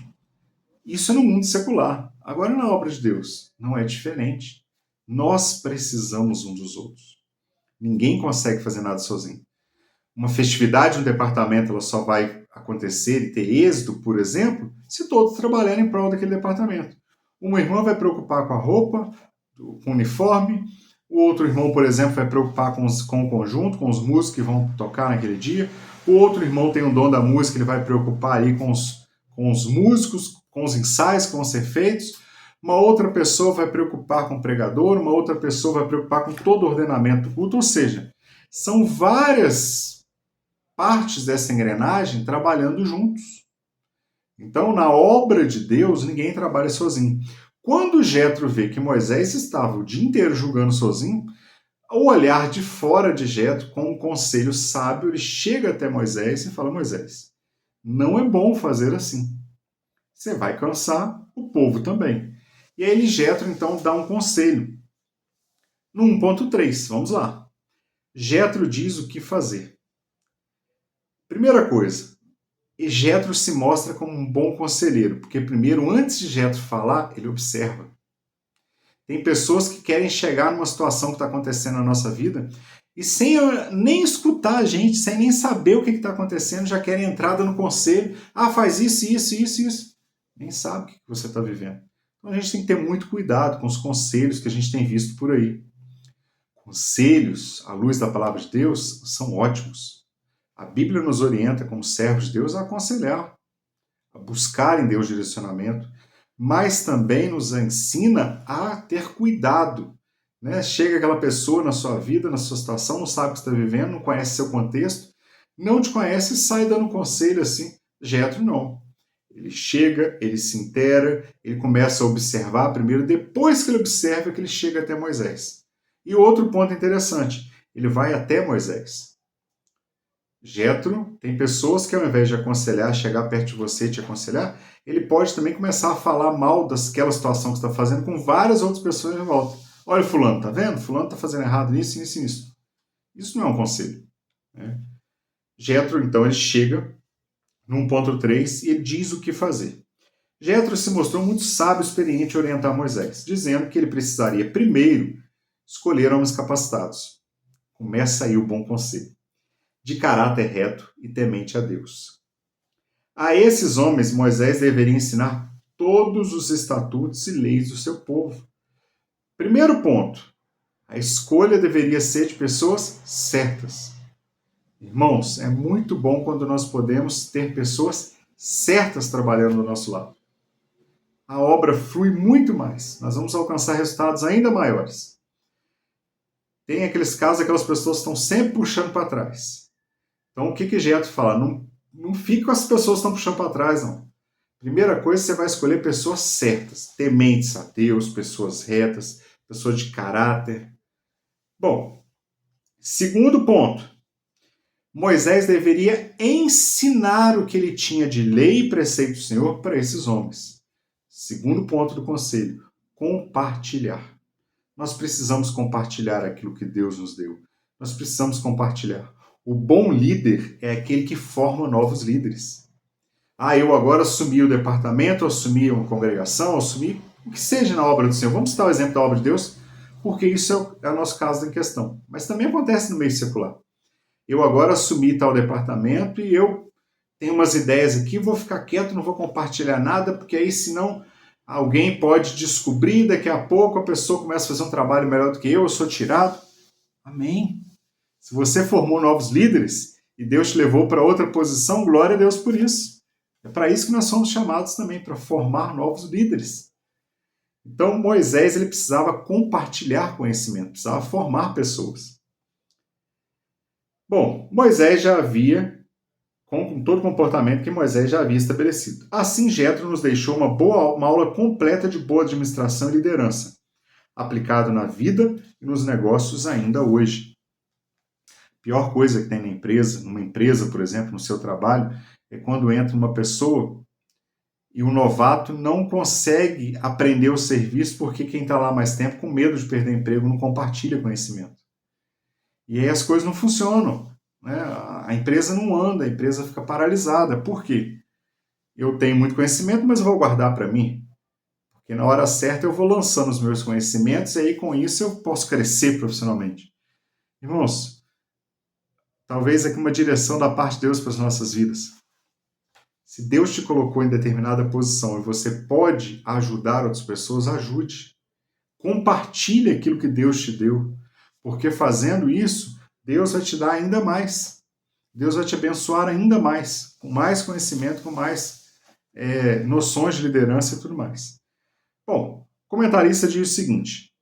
Isso é no mundo secular. Agora, na obra de Deus, não é diferente. Nós precisamos uns dos outros. Ninguém consegue fazer nada sozinho. Uma festividade no departamento ela só vai acontecer e ter êxito, por exemplo, se todos trabalharem em prol daquele departamento. Uma irmã vai preocupar com a roupa, com o uniforme, o outro irmão, por exemplo, vai preocupar com o conjunto, com os músicos que vão tocar naquele dia. O outro irmão tem o dom da música, ele vai preocupar ali com os músicos, com os ensaios que vão ser feitos. Uma outra pessoa vai preocupar com o pregador, uma outra pessoa vai preocupar com todo o ordenamento do culto, ou seja, são várias partes dessa engrenagem trabalhando juntos. Então, na obra de Deus, ninguém trabalha sozinho. Quando Jetro vê que Moisés estava o dia inteiro julgando sozinho, ao olhar de fora de Jetro, com um conselho sábio, ele chega até Moisés e fala: Moisés, não é bom fazer assim. Você vai cansar, o povo também. E aí Jetro, então, dá um conselho. No 1.3, vamos lá. Jetro diz o que fazer. Primeira coisa, Jetro se mostra como um bom conselheiro, porque primeiro, antes de Jetro falar, ele observa. Tem pessoas que querem chegar numa situação que está acontecendo na nossa vida e sem nem escutar a gente, sem nem saber o que está acontecendo, já querem entrar dando conselho. Ah, faz isso, isso, isso, isso. Nem sabe o que você está vivendo. Então a gente tem que ter muito cuidado com os conselhos que a gente tem visto por aí. Conselhos, à luz da palavra de Deus, são ótimos. A Bíblia nos orienta, como servos de Deus, a aconselhar, a buscar em Deus direcionamento, mas também nos ensina a ter cuidado. Né? Chega aquela pessoa na sua vida, na sua situação, não sabe o que está vivendo, não conhece seu contexto, não te conhece e sai dando conselho assim. Jetro não. Ele chega, ele se intera, ele começa a observar primeiro, depois que ele observa que ele chega até Moisés. E outro ponto interessante, ele vai até Moisés. Jetro, tem pessoas que ao invés de aconselhar, chegar perto de você e te aconselhar, ele pode também começar a falar mal daquela situação que você está fazendo com várias outras pessoas em volta. Olha fulano, tá vendo? Fulano está fazendo errado nisso, nisso e nisso. Isso não é um conselho. Né? Jetro, então, ele chega no 1.3 e ele diz o que fazer. Jetro se mostrou muito sábio e experiente em orientar Moisés, dizendo que ele precisaria primeiro escolher homens capacitados. Começa aí o bom conselho. De caráter reto e temente a Deus. A esses homens, Moisés deveria ensinar todos os estatutos e leis do seu povo. Primeiro ponto, a escolha deveria ser de pessoas certas. Irmãos, é muito bom quando nós podemos ter pessoas certas trabalhando do nosso lado. A obra flui muito mais, nós vamos alcançar resultados ainda maiores. tem aqueles casos, aquelas pessoas que estão sempre puxando para trás. Então, o que Jetro fala? Não fique com as pessoas que estão puxando para trás, não. Primeira coisa, você vai escolher pessoas certas, tementes a Deus, pessoas retas, pessoas de caráter. Bom, segundo ponto, Moisés deveria ensinar o que ele tinha de lei e preceito do Senhor para esses homens. Segundo ponto do conselho, compartilhar. Nós precisamos compartilhar aquilo que Deus nos deu. Nós precisamos compartilhar. O bom líder é aquele que forma novos líderes. Eu agora assumi o departamento, assumi uma congregação, assumi o que seja na obra do Senhor. Vamos citar o exemplo da obra de Deus, porque isso é o nosso caso em questão. Mas também acontece no meio secular. Eu agora assumi tal departamento e eu tenho umas ideias aqui, vou ficar quieto, não vou compartilhar nada, porque aí senão alguém pode descobrir, daqui a pouco a pessoa começa a fazer um trabalho melhor do que eu sou tirado. Amém. Se você formou novos líderes e Deus te levou para outra posição, glória a Deus por isso. É para isso que nós somos chamados também, para formar novos líderes. Então Moisés ele precisava compartilhar conhecimento, precisava formar pessoas. Bom, Moisés já havia, com todo o comportamento que Moisés já havia estabelecido. Assim, Jetro nos deixou uma aula completa de boa administração e liderança, aplicado na vida e nos negócios ainda hoje. A pior coisa que tem numa empresa, por exemplo, no seu trabalho, é quando entra uma pessoa e o novato não consegue aprender o serviço porque quem está lá mais tempo, com medo de perder o emprego, não compartilha conhecimento. E aí as coisas não funcionam, né? A empresa não anda, a empresa fica paralisada. Por quê? Eu tenho muito conhecimento, mas eu vou guardar para mim. Porque na hora certa eu vou lançando os meus conhecimentos e aí com isso eu posso crescer profissionalmente. Irmãos, talvez aqui uma direção da parte de Deus para as nossas vidas. Se Deus te colocou em determinada posição e você pode ajudar outras pessoas, ajude. Compartilhe aquilo que Deus te deu. Porque fazendo isso, Deus vai te dar ainda mais. Deus vai te abençoar ainda mais. Com mais conhecimento, com mais noções de liderança e tudo mais. Bom, o comentarista diz o seguinte.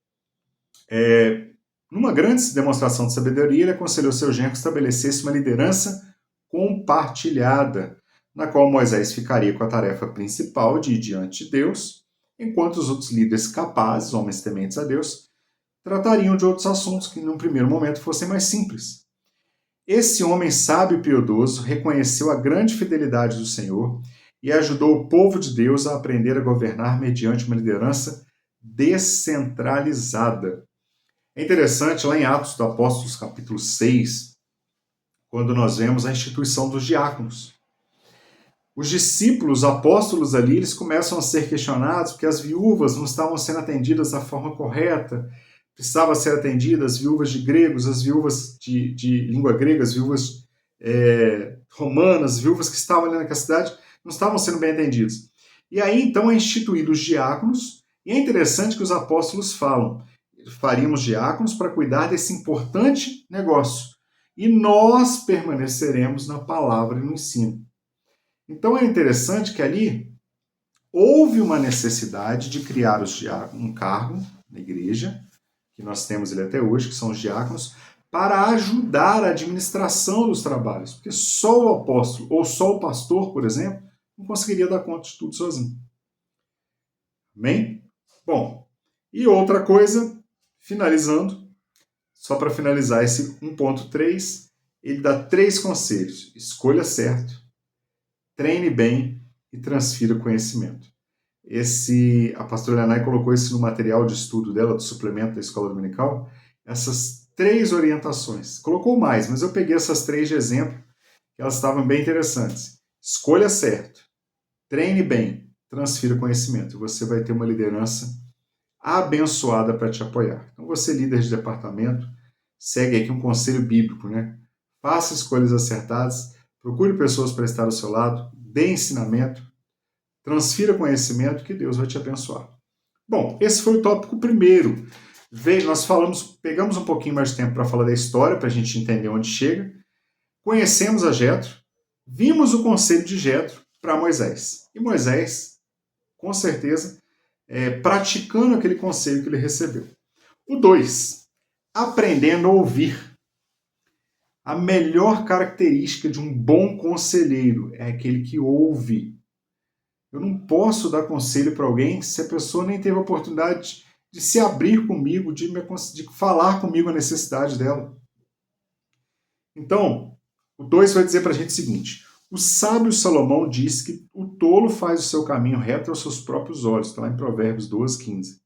Numa grande demonstração de sabedoria, ele aconselhou seu genro que estabelecesse uma liderança compartilhada, na qual Moisés ficaria com a tarefa principal de ir diante de Deus, enquanto os outros líderes capazes, homens tementes a Deus, tratariam de outros assuntos que, num primeiro momento, fossem mais simples. Esse homem sábio e piedoso reconheceu a grande fidelidade do Senhor e ajudou o povo de Deus a aprender a governar mediante uma liderança descentralizada. É interessante, lá em Atos dos Apóstolos, capítulo 6, quando nós vemos a instituição dos diáconos. Os discípulos, os apóstolos ali, eles começam a ser questionados porque as viúvas não estavam sendo atendidas da forma correta, precisavam ser atendidas, as viúvas de gregos, as viúvas de língua grega, as viúvas romanas, as viúvas que estavam ali naquela cidade, não estavam sendo bem atendidas. E aí, então, é instituído os diáconos, e é interessante que os apóstolos falam, faríamos diáconos para cuidar desse importante negócio, e nós permaneceremos na palavra e no ensino. Então é interessante que ali houve uma necessidade de criar um cargo na igreja, que nós temos ele até hoje, que são os diáconos, para ajudar a administração dos trabalhos. Porque só o apóstolo ou só o pastor, por exemplo, não conseguiria dar conta de tudo sozinho. Amém? Bom, e outra coisa, finalizando, só para finalizar esse 1.3, ele dá 3 conselhos. Escolha certo, treine bem e transfira conhecimento. A pastora Yanai colocou isso no material de estudo dela, do suplemento da Escola Dominical, essas 3 orientações. Colocou mais, mas eu peguei essas 3 de exemplo, que elas estavam bem interessantes. Escolha certo, treine bem, transfira conhecimento. Você vai ter uma liderança abençoada para te apoiar. Então, você, líder de departamento, segue aqui um conselho bíblico, né? Faça escolhas acertadas, procure pessoas para estar ao seu lado, dê ensinamento, transfira conhecimento que Deus vai te abençoar. Bom, esse foi o tópico primeiro. Nós pegamos um pouquinho mais de tempo para falar da história, para a gente entender onde chega. Conhecemos a Jetro, vimos o conselho de Jetro para Moisés. E Moisés, com certeza, praticando aquele conselho que ele recebeu. O 2. aprendendo a ouvir. A melhor característica de um bom conselheiro é aquele que ouve. Eu não posso dar conselho para alguém se a pessoa nem teve a oportunidade de se abrir comigo, de falar comigo a necessidade dela. Então, o 2 vai dizer para a gente o seguinte: o sábio Salomão diz que o tolo faz o seu caminho reto aos seus próprios olhos. Está lá em Provérbios 12, 15.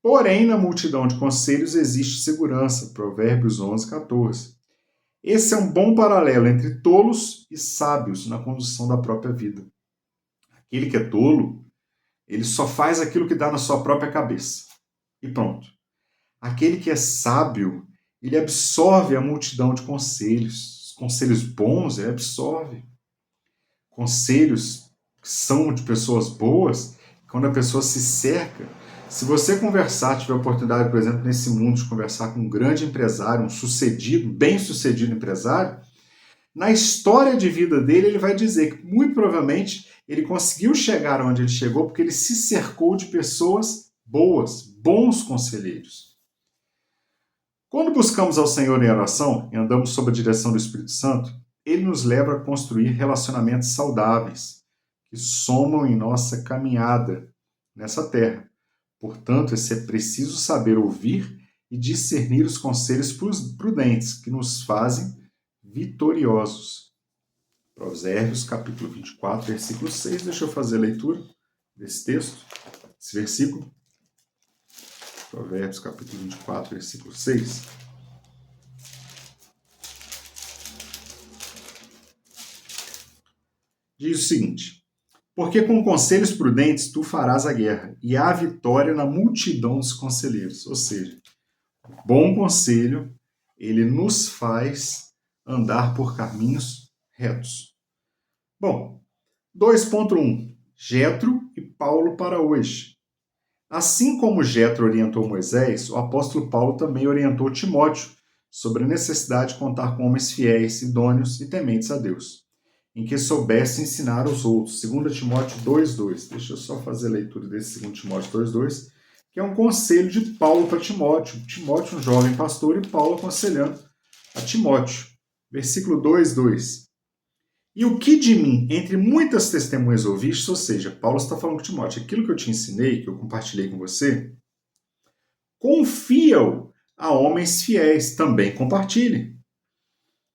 Porém, na multidão de conselhos existe segurança. Provérbios 11, 14. Esse é um bom paralelo entre tolos e sábios na condução da própria vida. Aquele que é tolo, ele só faz aquilo que dá na sua própria cabeça. E pronto. Aquele que é sábio, ele absorve a multidão de conselhos. Os conselhos bons, ele absorve. Conselhos que são de pessoas boas, quando a pessoa se cerca. Se você conversar, tiver a oportunidade, por exemplo, nesse mundo de conversar com um grande empresário, um sucedido, bem-sucedido empresário, na história de vida dele, ele vai dizer que, muito provavelmente, ele conseguiu chegar onde ele chegou porque ele se cercou de pessoas boas, bons conselheiros. Quando buscamos ao Senhor em oração e andamos sob a direção do Espírito Santo, ele nos leva a construir relacionamentos saudáveis, que somam em nossa caminhada nessa terra. Portanto, é preciso saber ouvir e discernir os conselhos prudentes que nos fazem vitoriosos. Provérbios, capítulo 24, versículo 6. Deixa eu fazer a leitura desse texto, desse versículo. Provérbios, capítulo 24, versículo 6. Diz o seguinte: porque com conselhos prudentes tu farás a guerra, e há vitória na multidão dos conselheiros. Ou seja, o bom conselho, ele nos faz andar por caminhos retos. Bom, 2.1. Jetro e Paulo para hoje. Assim como Jetro orientou Moisés, o apóstolo Paulo também orientou Timóteo sobre a necessidade de contar com homens fiéis, idôneos e tementes a Deus, em que soubesse ensinar os outros. 2 Timóteo 2,2. Deixa eu só fazer a leitura desse 2 Timóteo 2,2, que é um conselho de Paulo para Timóteo. Timóteo, um jovem pastor, e Paulo aconselhando a Timóteo. Versículo 2,2. E o que de mim, entre muitas testemunhas ouviste, ou seja, Paulo está falando com Timóteo, aquilo que eu te ensinei, que eu compartilhei com você, confia-o a homens fiéis, também compartilhe,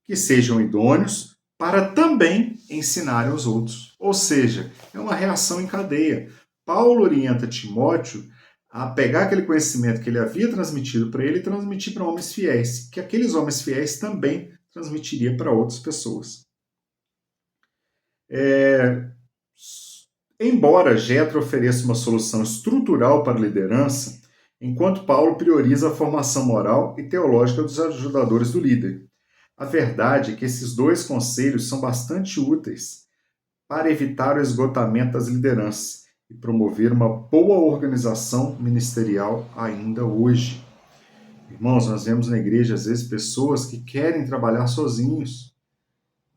que sejam idôneos, para também ensinar aos outros. Ou seja, é uma reação em cadeia. Paulo orienta Timóteo a pegar aquele conhecimento que ele havia transmitido para ele e transmitir para homens fiéis, que aqueles homens fiéis também transmitiria para outras pessoas. Embora Jetro ofereça uma solução estrutural para a liderança, enquanto Paulo prioriza a formação moral e teológica dos ajudadores do líder. A verdade é que esses dois conselhos são bastante úteis para evitar o esgotamento das lideranças e promover uma boa organização ministerial ainda hoje. Irmãos, nós vemos na igreja, às vezes, pessoas que querem trabalhar sozinhos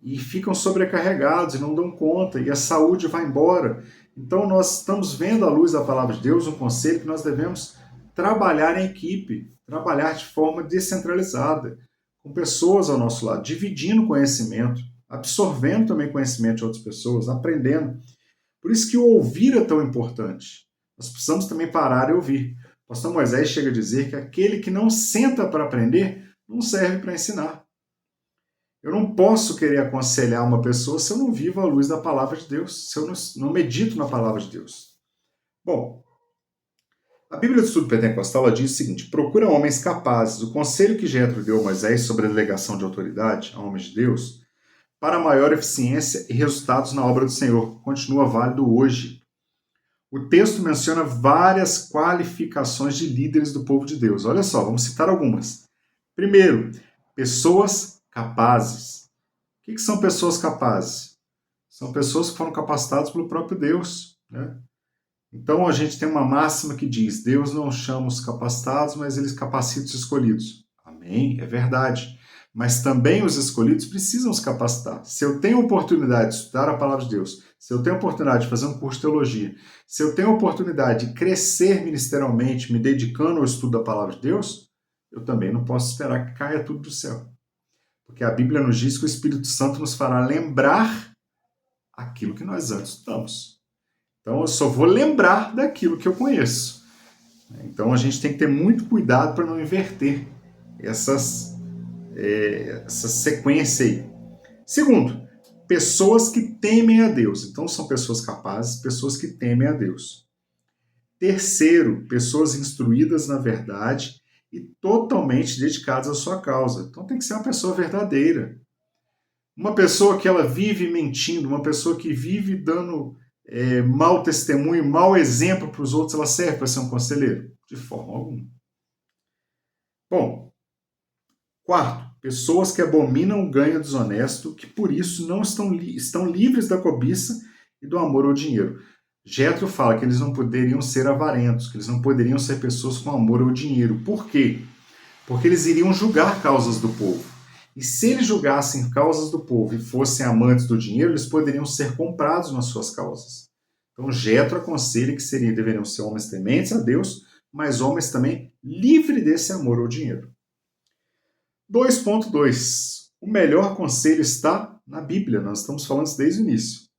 e ficam sobrecarregados e não dão conta, e a saúde vai embora. Então, nós estamos vendo, à luz da palavra de Deus, um conselho que nós devemos trabalhar em equipe, trabalhar de forma descentralizada, com pessoas ao nosso lado, dividindo conhecimento, absorvendo também conhecimento de outras pessoas, aprendendo. Por isso que o ouvir é tão importante. Nós precisamos também parar e ouvir. O pastor Moisés chega a dizer que aquele que não senta para aprender não serve para ensinar. Eu não posso querer aconselhar uma pessoa se eu não vivo à luz da palavra de Deus, se eu não medito na palavra de Deus. Bom, a Bíblia do Estudo Pentecostal ela diz o seguinte: procura homens capazes. O conselho que Jetro deu a Moisés sobre a delegação de autoridade a homens de Deus para maior eficiência e resultados na obra do Senhor continua válido hoje. O texto menciona várias qualificações de líderes do povo de Deus. Olha só, vamos citar algumas. Primeiro, pessoas capazes. O que são pessoas capazes? São pessoas que foram capacitadas pelo próprio Deus, né? Então a gente tem uma máxima que diz: Deus não chama os capacitados, mas Ele capacita os escolhidos. Amém? É verdade. Mas também os escolhidos precisam se capacitar. Se eu tenho oportunidade de estudar a palavra de Deus, se eu tenho oportunidade de fazer um curso de teologia, se eu tenho oportunidade de crescer ministerialmente, me dedicando ao estudo da palavra de Deus, eu também não posso esperar que caia tudo do céu. Porque a Bíblia nos diz que o Espírito Santo nos fará lembrar aquilo que nós antes estudamos. Então eu só vou lembrar daquilo que eu conheço. Então a gente tem que ter muito cuidado para não inverter essa sequência aí. Segundo, pessoas que temem a Deus. Então são pessoas capazes, pessoas que temem a Deus. Terceiro, pessoas instruídas na verdade e totalmente dedicadas à sua causa. Então tem que ser uma pessoa verdadeira. Uma pessoa que ela vive mentindo, uma pessoa que vive dando mau testemunho, mau exemplo para os outros, ela serve para ser um conselheiro? De forma alguma. Bom, quarto, pessoas que abominam o ganho desonesto, que por isso não estão livres da cobiça e do amor ao dinheiro. Jétro fala que eles não poderiam ser avarentos, que eles não poderiam ser pessoas com amor ao dinheiro. Por quê? Porque eles iriam julgar causas do povo. E se eles julgassem causas do povo e fossem amantes do dinheiro, eles poderiam ser comprados nas suas causas. Então, Jétro aconselha que deveriam ser homens tementes a Deus, mas homens também livres desse amor ao dinheiro. 2.2. O melhor conselho está na Bíblia. Nós estamos falando isso desde o início.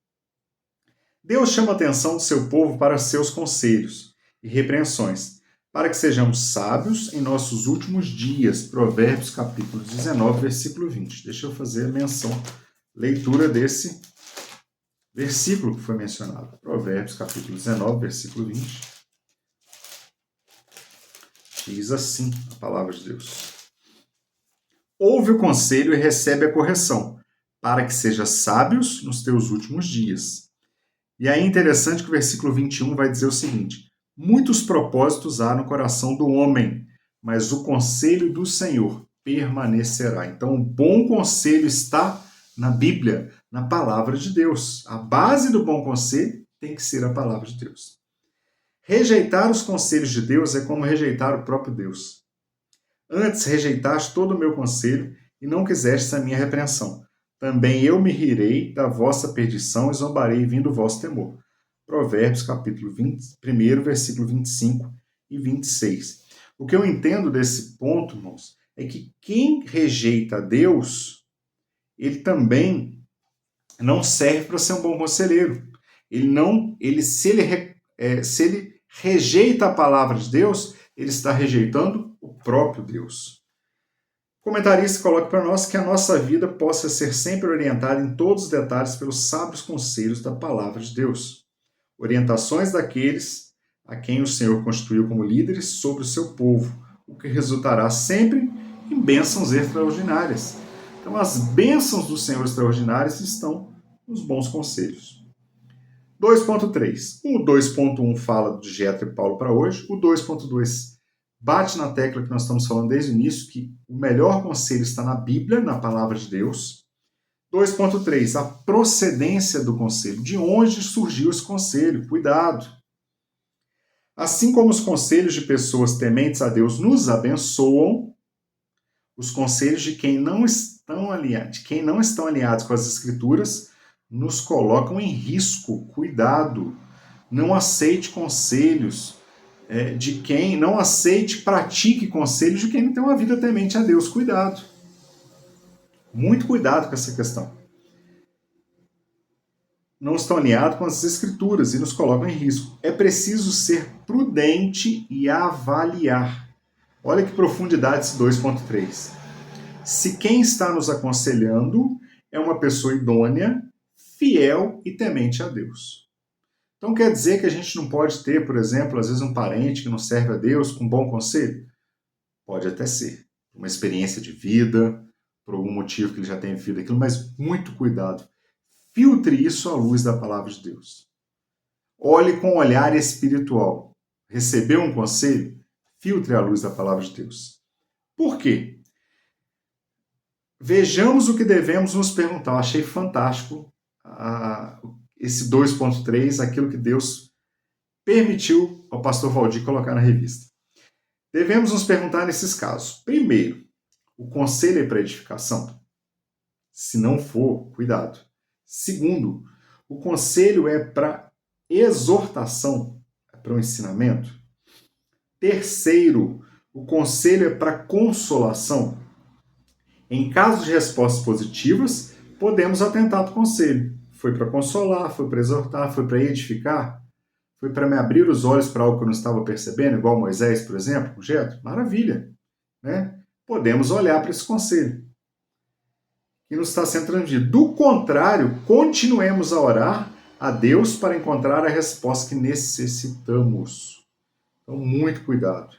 Deus chama a atenção do seu povo para seus conselhos e repreensões, para que sejamos sábios em nossos últimos dias. Provérbios capítulo 19, versículo 20. Deixa eu fazer a leitura desse versículo que foi mencionado. Provérbios capítulo 19, versículo 20. Diz assim a palavra de Deus. Ouve o conselho e recebe a correção, para que sejas sábios nos teus últimos dias. E aí é interessante que o versículo 21 vai dizer o seguinte: muitos propósitos há no coração do homem, mas o conselho do Senhor permanecerá. Então, o bom conselho está na Bíblia, na palavra de Deus. A base do bom conselho tem que ser a palavra de Deus. Rejeitar os conselhos de Deus é como rejeitar o próprio Deus. Antes rejeitaste todo o meu conselho e não quiseste a minha repreensão. Também eu me rirei da vossa perdição e zombarei vindo o vosso temor. Provérbios capítulo 1, versículo 25 e 26. O que eu entendo desse ponto, irmãos, é que quem rejeita Deus, ele também não serve para ser um bom conselheiro. Se ele rejeita a palavra de Deus, ele está rejeitando o próprio Deus. O comentarista coloca para nós que a nossa vida possa ser sempre orientada em todos os detalhes pelos sábios conselhos da palavra de Deus. Orientações daqueles a quem o Senhor constituiu como líderes sobre o seu povo, o que resultará sempre em bênçãos extraordinárias. Então, as bênçãos do Senhor extraordinárias estão nos bons conselhos. 2.3. O 2.1 fala de Jétro e Paulo para hoje. O 2.2 bate na tecla que nós estamos falando desde o início, que o melhor conselho está na Bíblia, na palavra de Deus. 2.3, a procedência do conselho. De onde surgiu esse conselho? Cuidado. Assim como os conselhos de pessoas tementes a Deus nos abençoam, os conselhos de quem não estão alinhados com as Escrituras nos colocam em risco. Cuidado. Não aceite conselhos pratique conselhos de quem não tem uma vida temente a Deus. Cuidado. Muito cuidado com essa questão. Não estão alinhados com as Escrituras e nos colocam em risco. É preciso ser prudente e avaliar. Olha que profundidade esse 2.3. Se quem está nos aconselhando é uma pessoa idônea, fiel e temente a Deus. Então quer dizer que a gente não pode ter, por exemplo, às vezes um parente que não serve a Deus com bom conselho? Pode até ser. Uma experiência de vida, por algum motivo que ele já tenha vivido aquilo, mas muito cuidado. Filtre isso à luz da palavra de Deus. Olhe com um olhar espiritual. Recebeu um conselho? Filtre à luz da palavra de Deus. Por quê? Vejamos o que devemos nos perguntar. Eu achei fantástico esse 2.3, aquilo que Deus permitiu ao pastor Valdir colocar na revista. Devemos nos perguntar nesses casos. Primeiro, o conselho é para edificação? Se não for, cuidado. Segundo, o conselho é para exortação, é para o ensinamento? Terceiro, O conselho é para consolação. Em caso de respostas positivas, podemos atentar para o conselho. Foi para consolar, foi para exortar, foi para edificar, foi para me abrir os olhos para algo que eu não estava percebendo, igual Moisés, por exemplo, com Jetro. Maravilha, né? Podemos olhar para esse conselho que nos está sendo transmitido. Do contrário, continuemos a orar a Deus para encontrar a resposta que necessitamos. Então, muito cuidado.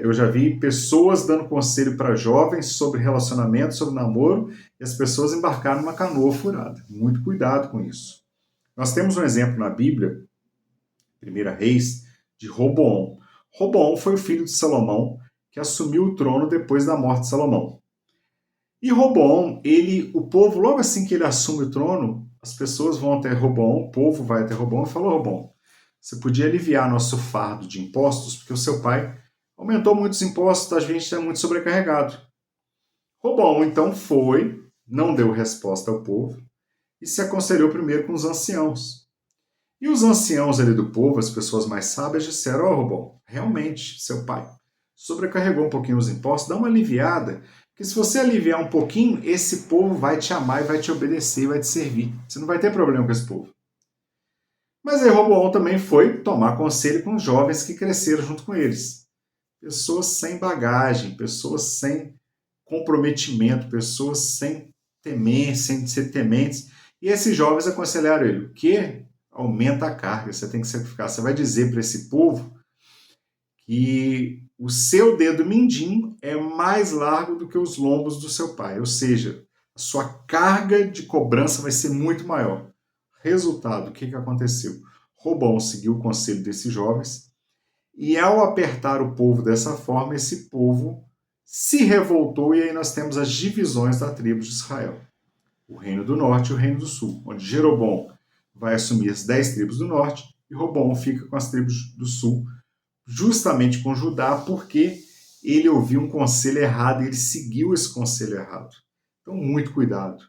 Eu já vi pessoas dando conselho para jovens sobre relacionamento, sobre namoro, e as pessoas embarcaram numa canoa furada. Muito cuidado com isso. Nós temos um exemplo na Bíblia, 1 Reis, de Roboão. Roboão foi o filho de Salomão, que assumiu o trono depois da morte de Salomão. E Roboão, o povo, logo assim que ele assume o trono, as pessoas vão até Roboão, o povo vai até Roboão e fala: Roboão, você podia aliviar nosso fardo de impostos, porque o seu pai aumentou muitos impostos, a gente está muito sobrecarregado. Roboão então foi, não deu resposta ao povo e se aconselhou primeiro com os anciãos. E os anciãos ali do povo, as pessoas mais sábias, disseram: Roboão, realmente, seu pai sobrecarregou um pouquinho os impostos, dá uma aliviada, porque se você aliviar um pouquinho, esse povo vai te amar e vai te obedecer e vai te servir. Você não vai ter problema com esse povo. Mas aí Roboão também foi tomar conselho com os jovens que cresceram junto com eles. Pessoas sem bagagem, pessoas sem comprometimento, pessoas sem temer, sem ser tementes. E esses jovens aconselharam ele: o quê? Aumenta a carga, você tem que sacrificar. Você vai dizer para esse povo que o seu dedo mindinho é mais largo do que os lombos do seu pai. Ou seja, a sua carga de cobrança vai ser muito maior. Resultado, o que aconteceu? Roboão seguiu o conselho desses jovens e ao apertar o povo dessa forma, esse povo se revoltou e aí nós temos as divisões da tribo de Israel. O reino do norte e o reino do sul, onde Jeroboão vai assumir as 10 tribos do norte e Roboão fica com as tribos do sul, justamente com Judá, porque ele ouviu um conselho errado e ele seguiu esse conselho errado. Então, muito cuidado.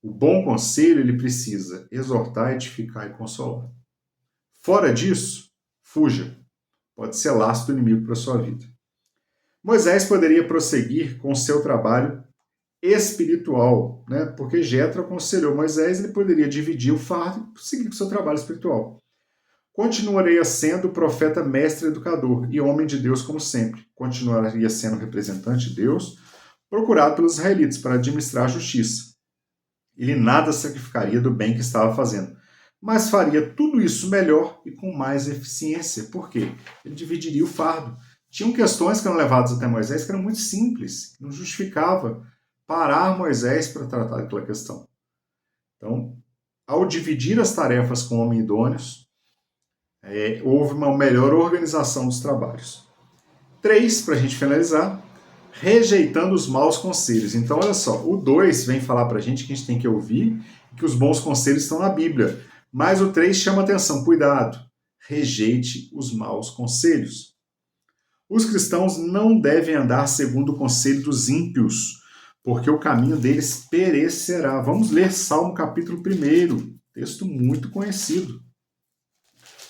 O bom conselho, ele precisa exortar, edificar e consolar. Fora disso, fuja. Pode ser laço do inimigo para a sua vida. Moisés poderia prosseguir com o seu trabalho espiritual, né? Porque Jetro aconselhou Moisés, ele poderia dividir o fardo e seguir com o seu trabalho espiritual. Continuaria sendo profeta, mestre, educador e homem de Deus como sempre. Continuaria sendo representante de Deus, procurado pelos israelitas para administrar a justiça. Ele nada sacrificaria do bem que estava fazendo, mas faria tudo isso melhor e com mais eficiência. Por quê? Ele dividiria o fardo. Tinham questões que eram levadas até Moisés que eram muito simples, não justificava parar Moisés para tratar daquela questão. Então, ao dividir as tarefas com homens idôneos, houve uma melhor organização dos trabalhos. 3, para a gente finalizar, rejeitando os maus conselhos. Então, olha só, o 2 vem falar para a gente que a gente tem que ouvir, que os bons conselhos estão na Bíblia. Mas o 3 chama atenção, cuidado, rejeite os maus conselhos. Os cristãos não devem andar segundo o conselho dos ímpios, porque o caminho deles perecerá. Vamos ler Salmo capítulo 1, texto muito conhecido,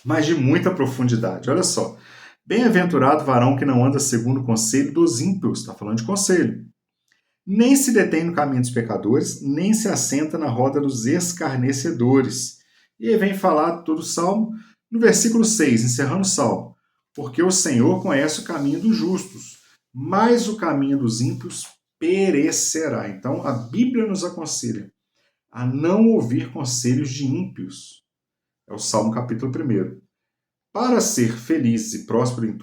mas de muita profundidade. Olha só, bem-aventurado o varão que não anda segundo o conselho dos ímpios, está falando de conselho, nem se detém no caminho dos pecadores, nem se assenta na roda dos escarnecedores. E aí vem falar todo o Salmo, no versículo 6, encerrando o Salmo, porque o Senhor conhece o caminho dos justos, mas o caminho dos ímpios perecerá. Então, a Bíblia nos aconselha a não ouvir conselhos de ímpios. É o Salmo capítulo 1. Para ser felizes e prósperos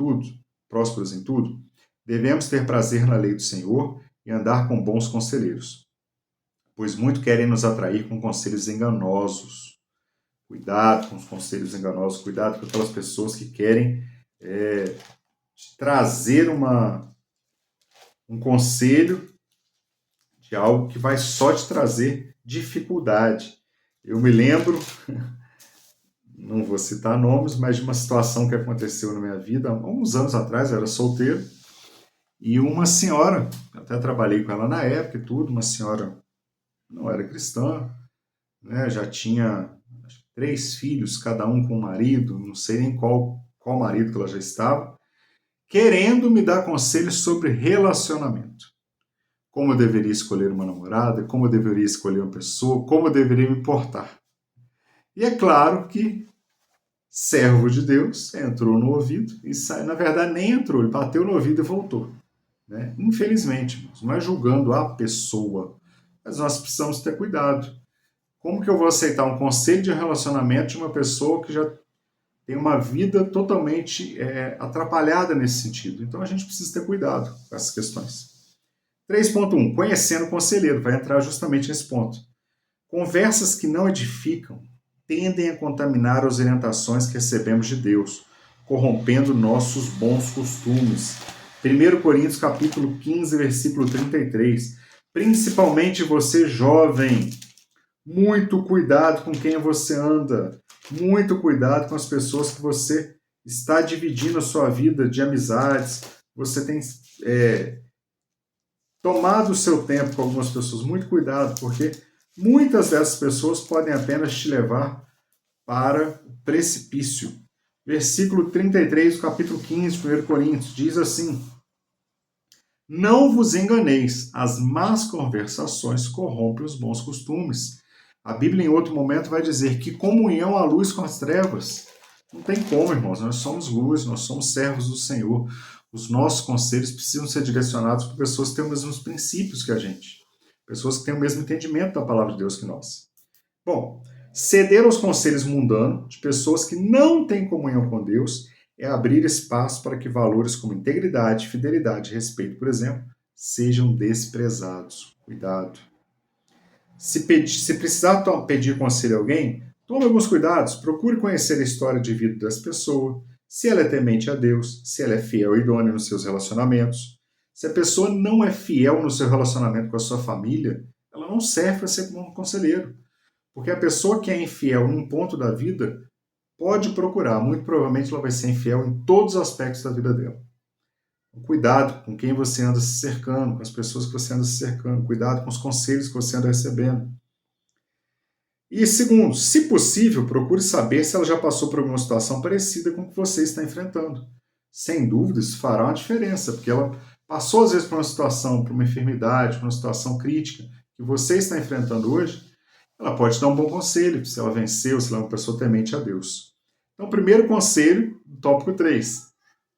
em tudo, devemos ter prazer na lei do Senhor e andar com bons conselheiros, pois muito querem nos atrair com conselhos enganosos. Cuidado com os conselhos enganosos, cuidado com aquelas pessoas que querem trazer um conselho de algo que vai só te trazer dificuldade. Eu me lembro, não vou citar nomes, mas de uma situação que aconteceu na minha vida há uns anos atrás. Eu era solteiro e uma senhora, até trabalhei com ela na época e tudo, uma senhora não era cristã, né, já tinha 3 filhos, cada um com um marido, não sei nem qual marido que ela já estava, querendo me dar conselhos sobre relacionamento. Como eu deveria escolher uma namorada, como eu deveria escolher uma pessoa, como eu deveria me portar. E é claro que servo de Deus entrou no ouvido e sai, na verdade nem entrou, ele bateu no ouvido e voltou. Né? Infelizmente, não é julgando a pessoa, mas nós precisamos ter cuidado. Como que eu vou aceitar um conselho de relacionamento de uma pessoa que já tem uma vida totalmente atrapalhada nesse sentido? Então a gente precisa ter cuidado com essas questões. 3.1. Conhecendo o conselheiro. Vai entrar justamente nesse ponto. Conversas que não edificam tendem a contaminar as orientações que recebemos de Deus, corrompendo nossos bons costumes. 1 Coríntios capítulo 15, versículo 33. Principalmente você jovem, muito cuidado com quem você anda, muito cuidado com as pessoas que você está dividindo a sua vida de amizades, você tem tomado o seu tempo com algumas pessoas, muito cuidado, porque muitas dessas pessoas podem apenas te levar para o precipício. Versículo 33 do capítulo 15 de 1 Coríntios diz assim: Não vos enganeis, as más conversações corrompem os bons costumes. A Bíblia, em outro momento, vai dizer que comunhão há luz com as trevas. Não tem como, irmãos, nós somos luz, nós somos servos do Senhor. Os nossos conselhos precisam ser direcionados por pessoas que têm os mesmos princípios que a gente. Pessoas que têm o mesmo entendimento da palavra de Deus que nós. Bom, ceder aos conselhos mundanos de pessoas que não têm comunhão com Deus é abrir espaço para que valores como integridade, fidelidade e respeito, por exemplo, sejam desprezados. Cuidado. Se precisar pedir conselho a alguém, tome alguns cuidados. Procure conhecer a história de vida dessa pessoa, se ela é temente a Deus, se ela é fiel e idônea nos seus relacionamentos. Se a pessoa não é fiel no seu relacionamento com a sua família, ela não serve para ser um conselheiro. Porque a pessoa que é infiel num ponto da vida pode procurar, muito provavelmente ela vai ser infiel em todos os aspectos da vida dela. Cuidado com quem você anda se cercando, com as pessoas que você anda se cercando, cuidado com os conselhos que você anda recebendo. E segundo, se possível, procure saber se ela já passou por alguma situação parecida com o que você está enfrentando. Sem dúvida, isso fará uma diferença, porque ela passou às vezes por uma situação, por uma enfermidade, por uma situação crítica que você está enfrentando hoje, ela pode te dar um bom conselho, se ela venceu, se ela é uma pessoa temente a Deus. Então, primeiro conselho, tópico 3.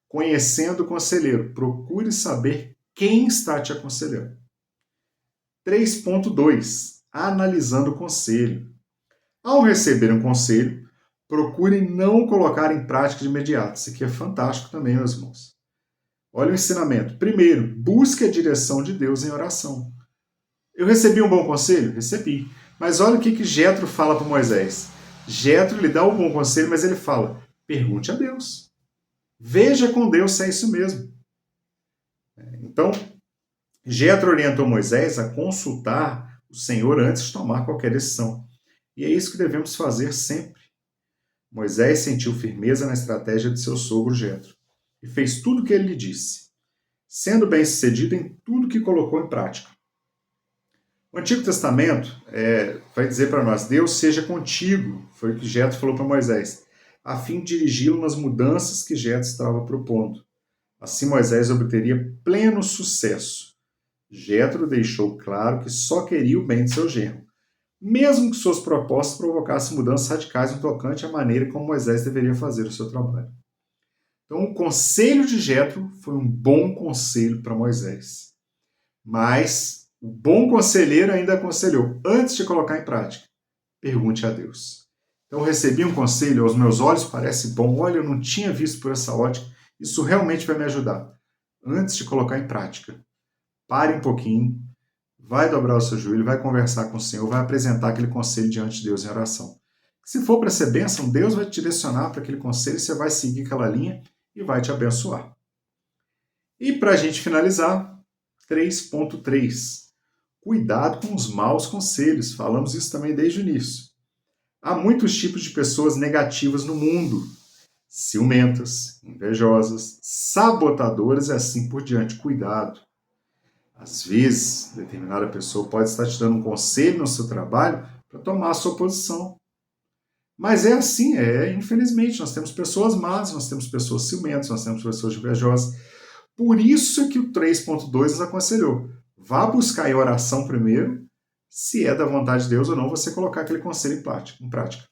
Conhecendo o conselheiro, procure saber quem está te aconselhando. 3.2. Analisando o conselho. Ao receber um conselho, procure não colocar em prática de imediato. Isso aqui é fantástico também, meus irmãos. Olha o ensinamento. Primeiro, busque a direção de Deus em oração. Eu recebi um bom conselho? Recebi. Mas olha o que Jetro fala para Moisés. Jetro lhe dá um bom conselho, mas ele fala, pergunte a Deus. Veja com Deus se é isso mesmo. Então, Jetro orientou Moisés a consultar o Senhor antes de tomar qualquer decisão. E é isso que devemos fazer sempre. Moisés sentiu firmeza na estratégia de seu sogro Jetro e fez tudo o que ele lhe disse, sendo bem-sucedido em tudo que colocou em prática. O Antigo Testamento vai dizer para nós, Deus seja contigo, foi o que Jetro falou para Moisés, a fim de dirigi-lo nas mudanças que Jetro estava propondo. Assim Moisés obteria pleno sucesso. Jetro deixou claro que só queria o bem de seu genro, mesmo que suas propostas provocassem mudanças radicais no tocante à maneira como Moisés deveria fazer o seu trabalho. Então, o conselho de Jetro foi um bom conselho para Moisés. Mas o bom conselheiro ainda aconselhou, antes de colocar em prática, pergunte a Deus. Então, eu recebi um conselho, aos meus olhos parece bom, olha, eu não tinha visto por essa ótica, isso realmente vai me ajudar. Antes de colocar em prática, pare um pouquinho, vai dobrar o seu joelho, vai conversar com o Senhor, vai apresentar aquele conselho diante de Deus em oração. Se for para ser bênção, Deus vai te direcionar para aquele conselho, você vai seguir aquela linha e vai te abençoar. E para a gente finalizar, 3.3. Cuidado com os maus conselhos. Falamos isso também desde o início. Há muitos tipos de pessoas negativas no mundo. Ciumentas, invejosas, sabotadoras e assim por diante. Cuidado. Às vezes, determinada pessoa pode estar te dando um conselho no seu trabalho para tomar a sua posição. Mas é assim, infelizmente, nós temos pessoas más, nós temos pessoas ciumentas, nós temos pessoas invejosas. Por isso que o 3.2 nos aconselhou. Vá buscar em oração primeiro, se é da vontade de Deus ou não, você colocar aquele conselho em prática.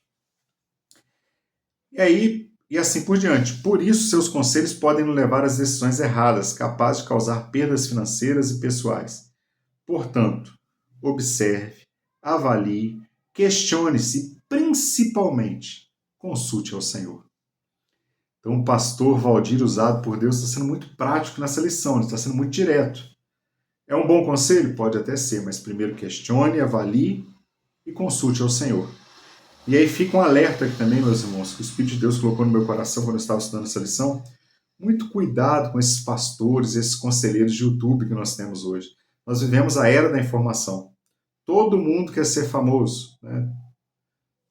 E assim por diante. Por isso, seus conselhos podem nos levar às decisões erradas, capazes de causar perdas financeiras e pessoais. Portanto, observe, avalie, questione-se e, principalmente, consulte ao Senhor. Então, o pastor Valdir, usado por Deus, está sendo muito prático nessa lição, ele está sendo muito direto. É um bom conselho? Pode até ser, mas primeiro questione, avalie e consulte ao Senhor. E aí fica um alerta aqui também, meus irmãos, que o Espírito de Deus colocou no meu coração quando eu estava estudando essa lição. Muito cuidado com esses pastores, esses conselheiros de YouTube que nós temos hoje. Nós vivemos a era da informação. Todo mundo quer ser famoso, né?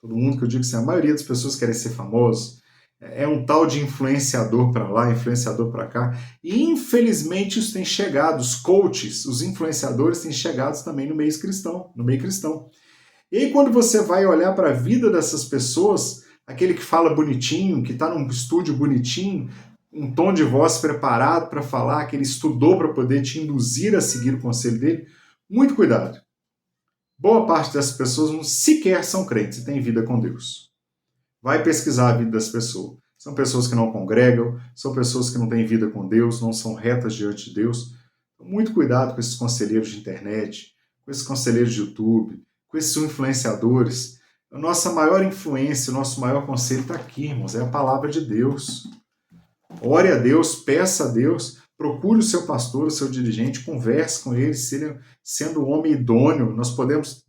Todo mundo, que eu digo assim, a maioria das pessoas querem ser famosos. É um tal de influenciador para lá, influenciador para cá. E infelizmente isso tem chegado, os coaches, os influenciadores têm chegado também no meio cristão. E aí quando você vai olhar para a vida dessas pessoas, aquele que fala bonitinho, que está num estúdio bonitinho, um tom de voz preparado para falar, que ele estudou para poder te induzir a seguir o conselho dele, muito cuidado. Boa parte dessas pessoas sequer são crentes e têm vida com Deus. Vai pesquisar a vida das pessoas. São pessoas que não congregam, são pessoas que não têm vida com Deus, não são retas diante de Deus. Então, muito cuidado com esses conselheiros de internet, com esses conselheiros de YouTube, com esses influenciadores. A nossa maior influência, o nosso maior conselho está aqui, irmãos, é a palavra de Deus. Ore a Deus, peça a Deus, procure o seu pastor, o seu dirigente, converse com ele, se ele sendo um homem idôneo.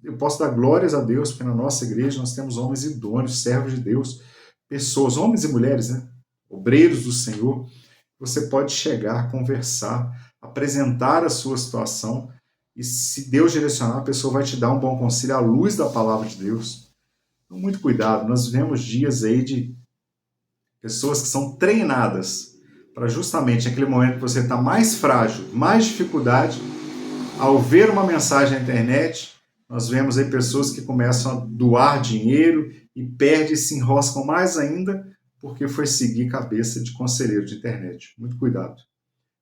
Eu posso dar glórias a Deus, porque na nossa igreja nós temos homens idôneos, servos de Deus, pessoas, homens e mulheres, né? Obreiros do Senhor. Você pode chegar, conversar, apresentar a sua situação, e se Deus direcionar, a pessoa vai te dar um bom conselho à luz da palavra de Deus. Então, muito cuidado, nós vivemos dias aí de pessoas que são treinadas para justamente naquele momento que você está mais frágil, mais dificuldade, ao ver uma mensagem na internet, nós vemos aí pessoas que começam a doar dinheiro e perdem e se enroscam mais ainda porque foi seguir cabeça de conselheiro de internet. Muito cuidado.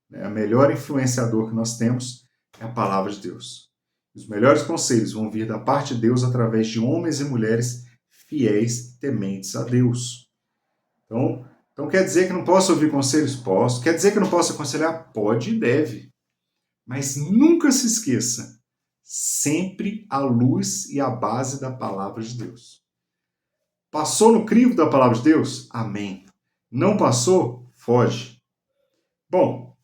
O melhor influenciador que nós temos é a palavra de Deus. Os melhores conselhos vão vir da parte de Deus através de homens e mulheres fiéis, tementes a Deus. Então quer dizer que não posso ouvir conselhos? Posso. Quer dizer que não posso aconselhar? Pode e deve. Mas nunca se esqueça, sempre a luz e a base da palavra de Deus. Passou no crivo da palavra de Deus? Amém. Não passou? Foge. Bom,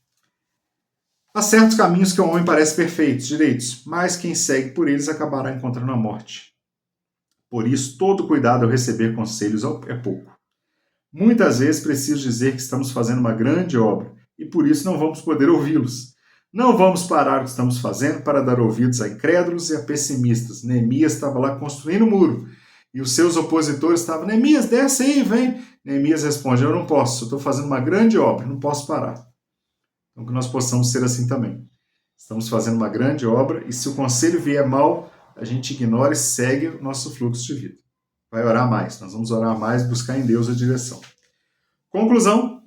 há certos caminhos que ao homem parecem perfeitos, direitos, mas quem segue por eles acabará encontrando a morte. Por isso, todo cuidado ao receber conselhos é pouco. Muitas vezes preciso dizer que estamos fazendo uma grande obra e por isso não vamos poder ouvi-los. Não vamos parar o que estamos fazendo para dar ouvidos a incrédulos e a pessimistas. Neemias estava lá construindo o muro e os seus opositores estavam: Neemias, desce aí, vem. Neemias responde: eu não posso, eu estou fazendo uma grande obra, não posso parar. Então que nós possamos ser assim também. Estamos fazendo uma grande obra e se o conselho vier mal, a gente ignora e segue o nosso fluxo de vida. Vai orar mais, nós vamos orar mais, buscar em Deus a direção. Conclusão: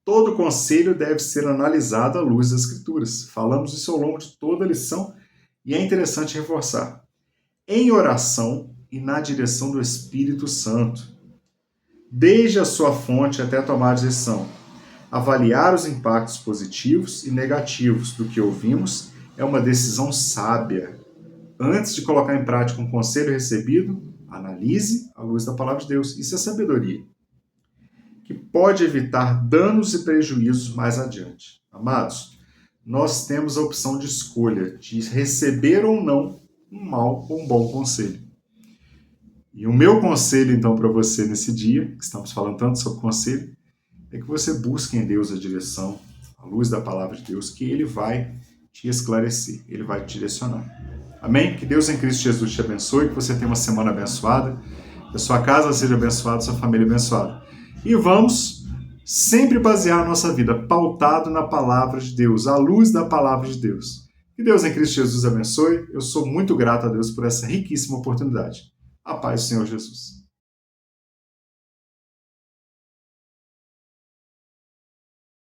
todo conselho deve ser analisado à luz das Escrituras. Falamos isso ao longo de toda a lição e é interessante reforçar. Em oração e na direção do Espírito Santo. Desde a sua fonte até tomar a decisão. Avaliar os impactos positivos e negativos do que ouvimos é uma decisão sábia. Antes de colocar em prática um conselho recebido, analise à luz da palavra de Deus. Isso é sabedoria, que pode evitar danos e prejuízos mais adiante. Amados, nós temos a opção de escolha de receber ou não um mau ou um bom conselho. E o meu conselho, então, para você nesse dia, que estamos falando tanto sobre conselho, é que você busque em Deus a direção, a luz da palavra de Deus, que Ele vai te esclarecer, Ele vai te direcionar. Amém? Que Deus em Cristo Jesus te abençoe, que você tenha uma semana abençoada, que a sua casa seja abençoada, sua família abençoada. E vamos sempre basear a nossa vida pautado na palavra de Deus, à luz da palavra de Deus. Que Deus em Cristo Jesus abençoe. Eu sou muito grato a Deus por essa riquíssima oportunidade. A paz do Senhor Jesus.